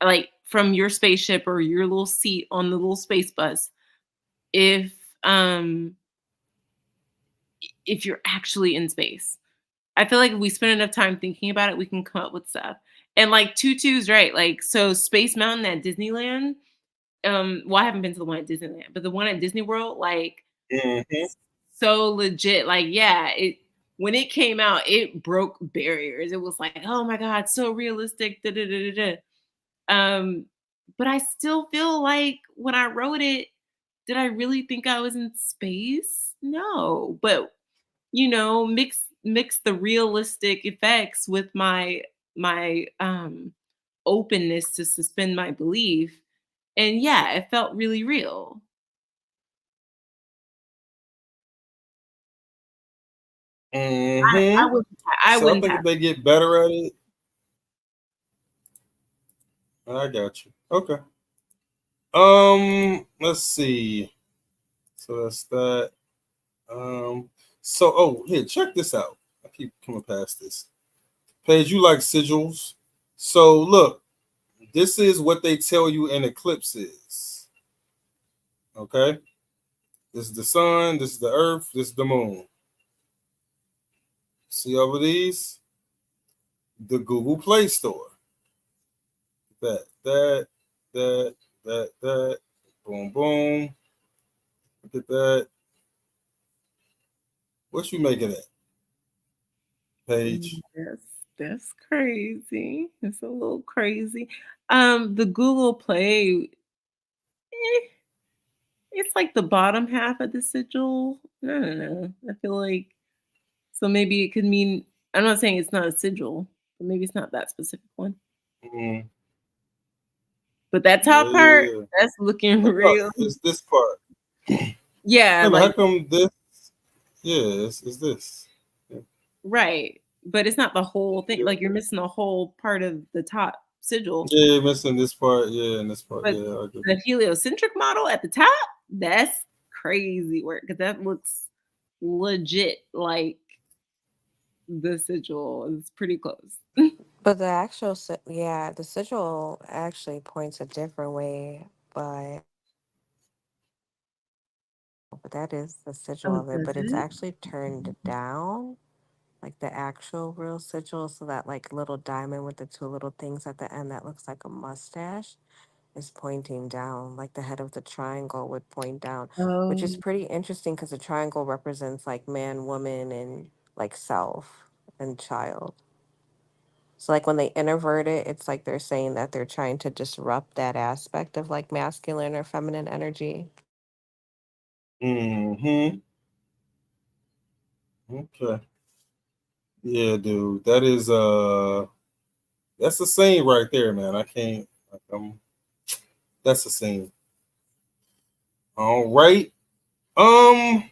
Speaker 2: like from your spaceship or your little seat on the little space bus, if um if you're actually in space. I feel like if we spend enough time thinking about it, we can come up with stuff. And like Tutu's right. Like so Space Mountain at Disneyland, well, I haven't been to the one at Disneyland, but the one at Disney World, like
Speaker 1: Mm-hmm.
Speaker 2: so legit. Like, yeah, it when it came out, it broke barriers. It was like, oh my God, so realistic. Da, da, da, da, da. But I still feel like when I wrote it, did I really think I was in space? No. But mix the realistic effects with my openness to suspend my belief. And yeah, it felt really real. I
Speaker 1: Mm-hmm.
Speaker 2: wouldn't I
Speaker 1: So I
Speaker 2: wouldn't
Speaker 1: think if
Speaker 2: pass.
Speaker 1: they get better at it, I got you. Okay. Let's see. So that's that. Here, check this out. I keep coming past this. Paige, you like sigils. So look, this is what they tell you an eclipse is. Okay? This is the sun, this is the earth, this is the moon. See all of these? The Google Play Store. That, that. Boom, boom. Look at that. What you making it, Paige?
Speaker 2: That's crazy. It's a little crazy. The Google Play, it's like the bottom half of the sigil. I don't know. I feel like so maybe it could mean I'm not saying it's not a sigil, but maybe it's not that specific one.
Speaker 1: Mm,
Speaker 2: But that top part,
Speaker 1: yeah.
Speaker 2: that's looking
Speaker 1: No,
Speaker 2: real.
Speaker 1: it's this part.
Speaker 2: Yeah,
Speaker 1: No, but how
Speaker 2: like
Speaker 1: come this? Yeah, it's this. Yeah.
Speaker 2: right. But it's not the whole thing. Like you're missing a whole part of the top sigil.
Speaker 1: Yeah, missing this part. Yeah, and this part.
Speaker 2: But
Speaker 1: Yeah, I agree.
Speaker 2: the heliocentric model at the top, that's crazy work because that looks legit like the sigil. It's pretty close.
Speaker 4: But the actual, yeah, the sigil actually points a different way, but that is the sigil
Speaker 2: Oh,
Speaker 4: of it,
Speaker 2: does
Speaker 4: but it's
Speaker 2: it?
Speaker 4: actually turned down, like the actual real sigil. So that like little diamond with the two little things at the end that looks like a mustache is pointing down, like the head of the triangle would point down, which is
Speaker 2: Oh,
Speaker 4: pretty interesting because the triangle represents like man, woman, and like self and child. So like when they invert it, it's like they're saying that they're trying to disrupt that aspect of like masculine or feminine energy.
Speaker 1: Mm-hmm. Okay. Yeah, dude. That's the scene right there, man. I can't like that's the scene. All right. Um,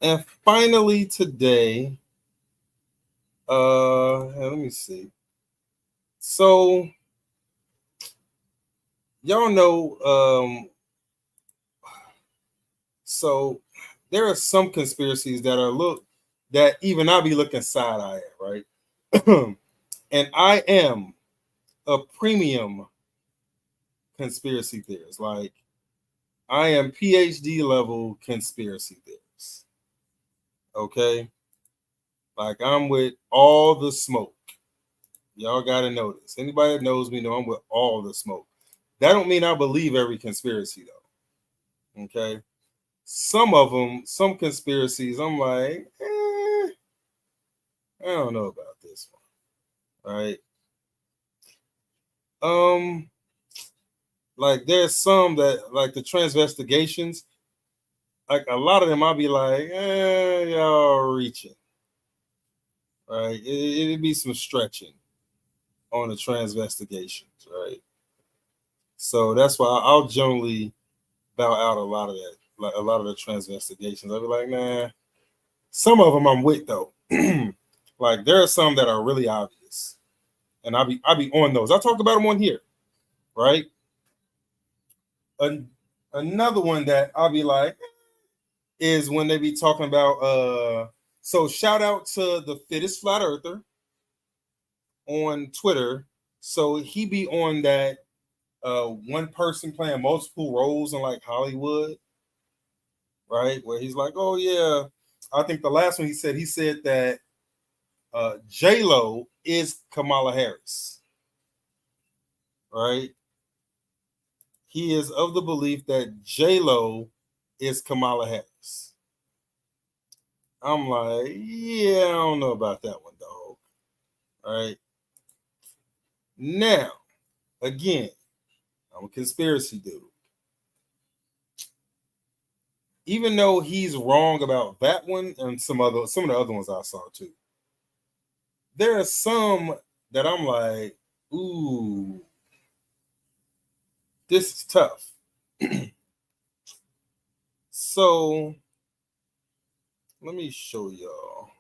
Speaker 1: and finally today, let me see. So y'all know, so there are some conspiracies that even I'll be looking side eye at, right? And I am a premium conspiracy theorist. Like I am PhD level conspiracy theorist. Okay? Like I'm with all the smoke. Y'all gotta know this. Anybody that knows me know I'm with all the smoke. That don't mean I believe every conspiracy though. Okay? Some of them, some conspiracies, I'm like, I don't know about this one. Right? Like there's some that like the transvestigations, like a lot of them I'll be like, y'all reaching. Right? It'd be some stretching on the transvestigations, right? So that's why I'll generally bow out a lot of that, like a lot of the transvestigations. I'll be like, nah. Some of them I'm with though. Like there are some that are really obvious, and I'll be on those. I talked about them on here, right? Another one that I'll be like is when they be talking about. So shout out to the fittest flat earther on Twitter. So he be on that one person playing multiple roles in like Hollywood, right? Where he's like, oh yeah, I think the last one he said that J Lo is Kamala Harris, right? He is of the belief that J Lo is Kamala Harris. I'm like, yeah, I don't know about that one, dog. All right. Now, again, I'm a conspiracy dude. Even though he's wrong about that one and some of the other ones I saw too, there are some that I'm like, ooh, this is tough. So let me show y'all.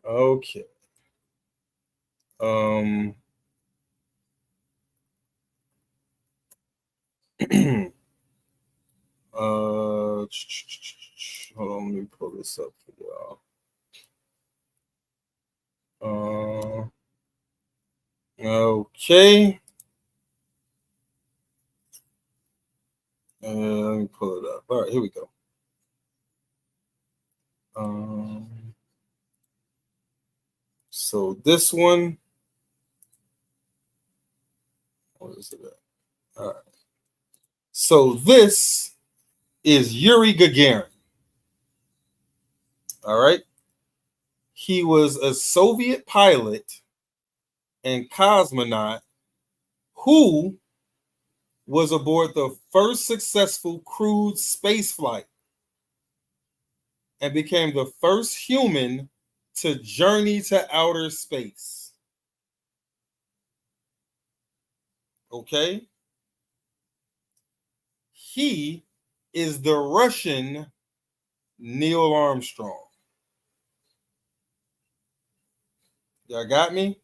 Speaker 1: Okay. Hold on, let me pull this up for y'all. Okay. Let me pull it up. All right, here we go. So this one, what is it at? All right. So this is Yuri Gagarin. All right. He was a Soviet pilot and cosmonaut who was aboard the first successful crewed space flight and became the first human to journey to outer space. Okay? He is the Russian Neil Armstrong. Y'all got me?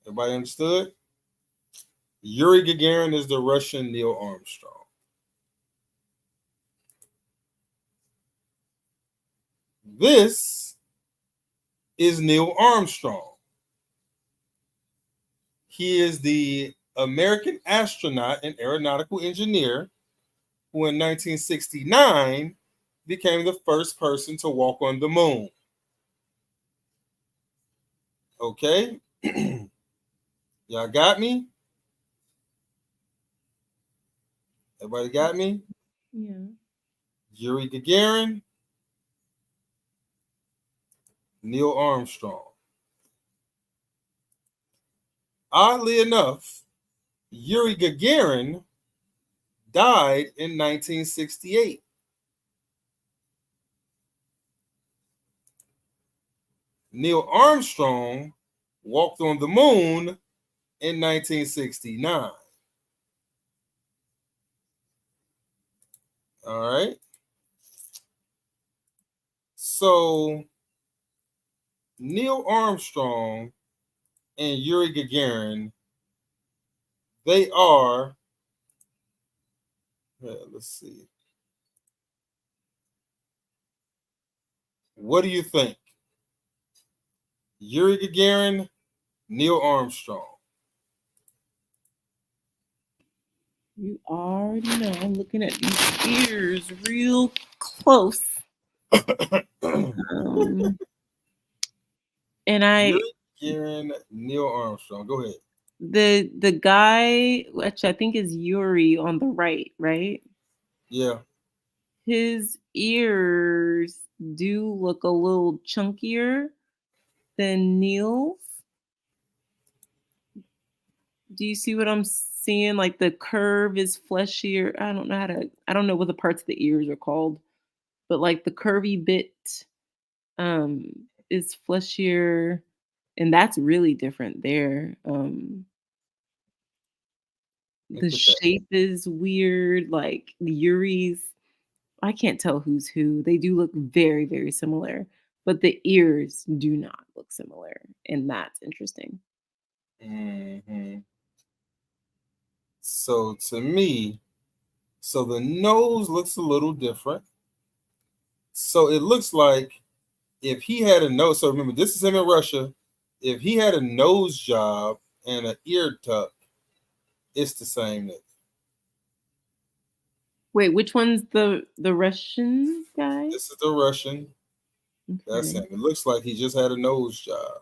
Speaker 1: Everybody understood? Yuri Gagarin is the Russian Neil Armstrong. This is Neil Armstrong. He is the American astronaut and aeronautical engineer who in 1969 became the first person to walk on the moon. Okay? Y'all got me? Everybody got me?
Speaker 2: Yeah.
Speaker 1: Yuri Gagarin, Neil Armstrong. Oddly enough, Yuri Gagarin died in 1968. Neil Armstrong walked on the moon in 1969. All right. So Neil Armstrong and Yuri Gagarin, they are, let's see. What do you think? Yuri Gagarin, Neil Armstrong.
Speaker 2: You already know. I'm looking at these ears real close. And
Speaker 1: You're hearing Neil Armstrong. Go ahead.
Speaker 2: the guy, which I think is Yuri on the right?
Speaker 1: Yeah.
Speaker 2: His ears do look a little chunkier than Neil's. Do you see what I'm seeing? Like the curve is fleshier. I don't know what the parts of the ears are called, but like the curvy bit is fleshier, and that's really different there. The shape is weird, like the Yuri's. I can't tell who's who. They do look very, very similar, but the ears do not look similar, and that's interesting.
Speaker 1: Mm-hmm. So to me, so the nose looks a little different. So it looks like if he had a nose, so remember, this is him in Russia. If he had a nose job and an ear tuck, it's the same nigga.
Speaker 2: Wait, which one's the Russian guy?
Speaker 1: This is the Russian.
Speaker 2: Okay.
Speaker 1: That's him. It looks like he just had a nose job.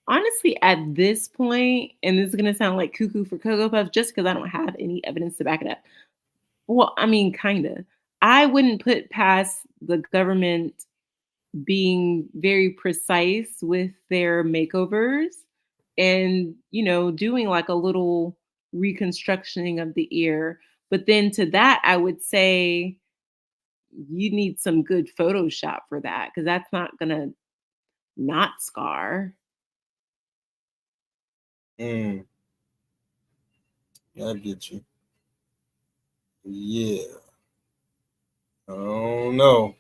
Speaker 2: Honestly, at this point, and this is gonna sound like cuckoo for Cocoa Puffs, just because I don't have any evidence to back it up. Well, I mean, kinda. I wouldn't put past the government being very precise with their makeovers and, doing like a little reconstructioning of the ear. But then to that, I would say you need some good Photoshop for that because that's not gonna not scar.
Speaker 1: Yeah, I get you. Yeah. I don't know.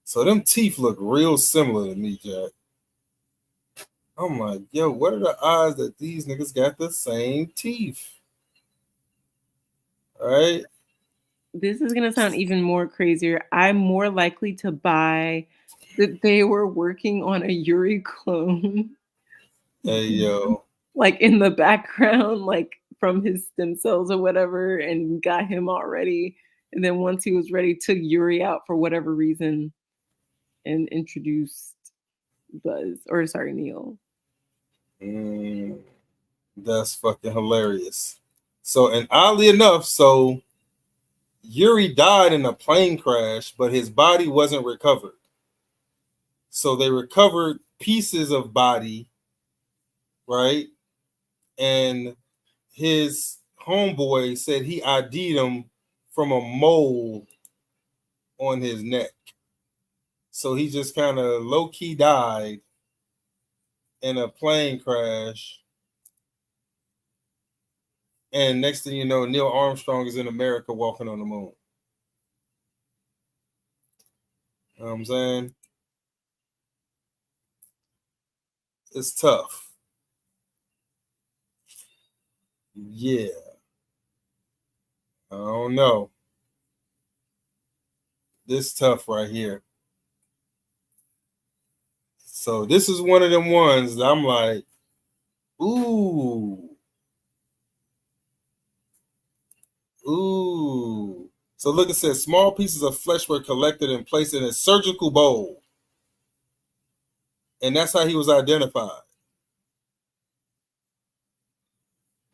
Speaker 1: So them teeth look real similar to me, Jack. I'm like, yo, what are the odds that these niggas got the same teeth? All right.
Speaker 2: This is gonna sound even more crazier. I'm more likely to buy that they were working on a Yuri clone.
Speaker 1: Hey, yo.
Speaker 2: Like in the background, like from his stem cells or whatever, and got him already. And then once he was ready, took Yuri out for whatever reason and introduced Neil.
Speaker 1: That's fucking hilarious. So, and oddly enough, so Yuri died in a plane crash, but his body wasn't recovered. So they recovered pieces of body, right? And his homeboy said he ID'd him from a mole on his neck. So he just kind of low key died in a plane crash. And next thing you know, Neil Armstrong is in America walking on the moon. You know what I'm saying? It's tough. Yeah. I don't know. This tough right here. So this is one of them ones that I'm like, ooh. Ooh. So look, it says small pieces of flesh were collected and placed in a surgical bowl. And that's how he was identified.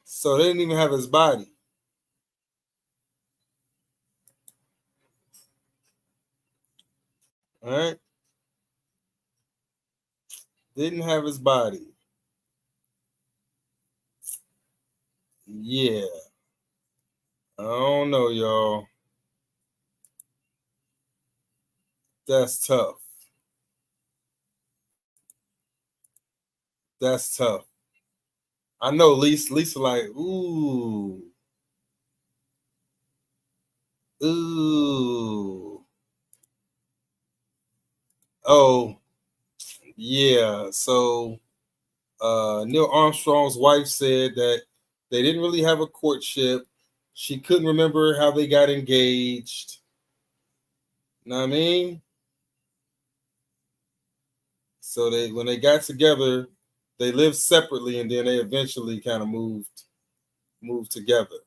Speaker 1: So they didn't even have his body. All right. Didn't have his body. Yeah. I don't know, y'all. That's tough. That's tough. I know Lisa like, ooh. Ooh. Oh, yeah. So Neil Armstrong's wife said that they didn't really have a courtship. She couldn't remember how they got engaged. Know what I mean? So when they got together, They lived separately, and then they eventually kind of moved together.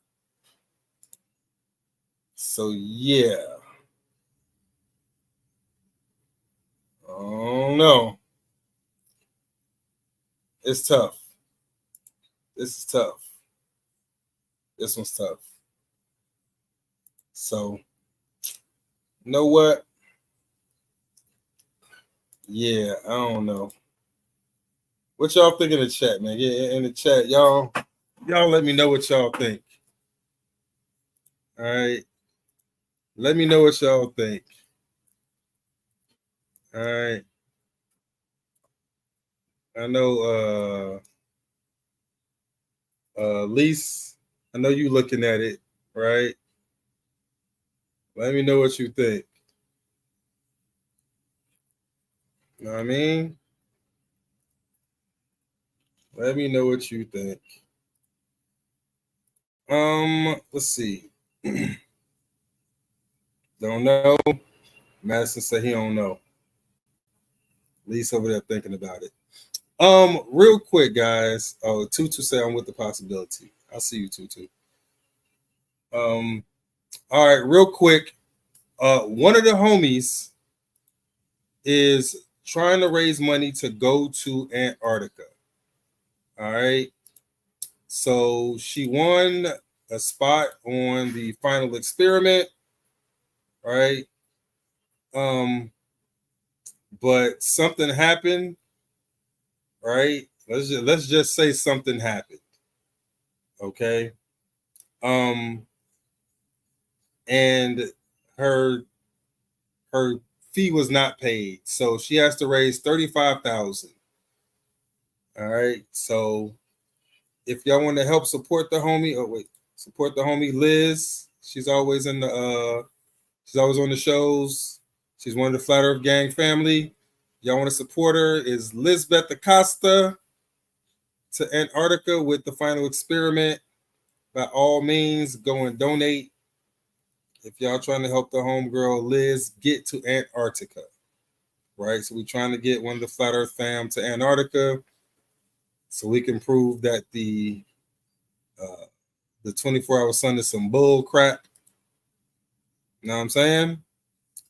Speaker 1: So yeah. Oh no. It's tough. This is tough. This one's tough. So, you know what? Yeah, I don't know. What y'all think in the chat, man? Yeah, in the chat, y'all let me know what y'all think. All right. Let me know what y'all think. All right. I know Lise, I know you looking at it, right? Let me know what you think. You know what I mean? Let me know what you think. Let's see. Don't know. Madison said he don't know. Lisa over there thinking about it. Real quick, guys. Oh, Tutu said I'm with the possibility. I see you, Tutu. All right, real quick. One of the homies is trying to raise money to go to Antarctica. All right. So she won a spot on the final experiment, right? But something happened, right? Let's just say something happened. Okay. And her fee was not paid. So she has to raise $35,000. All right. So if y'all want to help support the homie, support the homie Liz. She's always on the shows. She's one of the Flat Earth Gang family. Y'all want to support her? Is Lisbeth Acosta to Antarctica with the final experiment. By all means, go and donate. If y'all trying to help the homegirl Liz get to Antarctica, right? So we're trying to get one of the Flat Earth fam to Antarctica, so we can prove that the 24-hour sun is some bull crap. You know what I'm saying?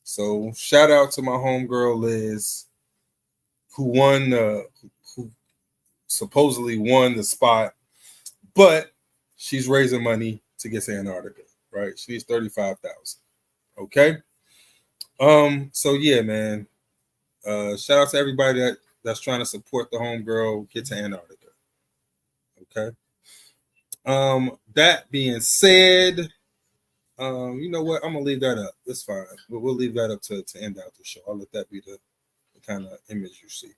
Speaker 1: So shout out to my homegirl Liz, who supposedly won the spot, but she's raising money to get to Antarctica, right? She needs $35,000. Okay. So yeah, man. Shout out to everybody that's trying to support the homegirl get to Antarctica. Okay. That being said, you know what? I'm gonna leave that up. It's fine. We'll leave that up to end out the show. I'll let that be the kind of image you see.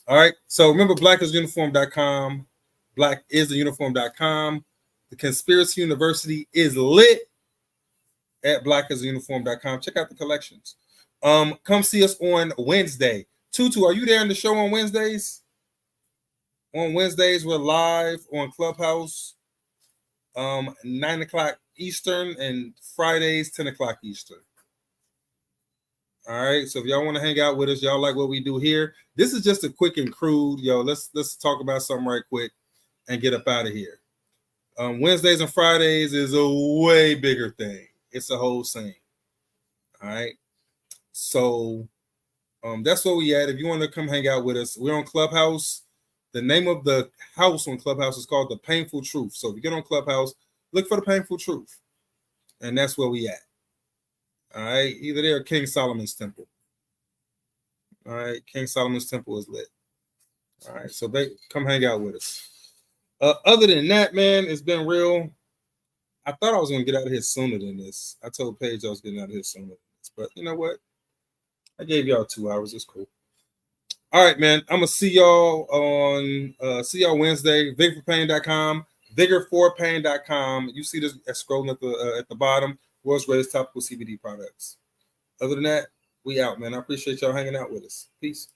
Speaker 1: All right. So remember, blackisuniform.com. Blackistheuniform.com. The Conspiracy University is lit at blackisuniform.com. Check out the collections. Come see us on Wednesday. Tutu, are you there in the show on Wednesdays? On Wednesdays, we're live on Clubhouse, 9 o'clock Eastern, and Fridays, 10 o'clock Eastern. All right. So if y'all want to hang out with us, y'all like what we do here. This is just a quick and crude. Yo, let's talk about something right quick and get up out of here. Wednesdays and Fridays is a way bigger thing. It's a whole scene. All right. So that's where we at. If you want to come hang out with us, we're on Clubhouse. The name of the house on Clubhouse is called The Painful Truth. So if you get on Clubhouse, look for The Painful Truth. And that's where we at. All right. Either there or King Solomon's Temple. All right. King Solomon's Temple is lit. All right. So come hang out with us. Other than that, man, it's been real. I thought I was going to get out of here sooner than this. I told Paige I was getting out of here sooner than this. But you know what? I gave y'all 2 hours. It's cool. All right, man. I'm going to see y'all Wednesday. Vigorforpain.com. Vigor4pain.com. You see this scrolling at the bottom. World's greatest topical CBD products. Other than that, we out, man. I appreciate y'all hanging out with us. Peace.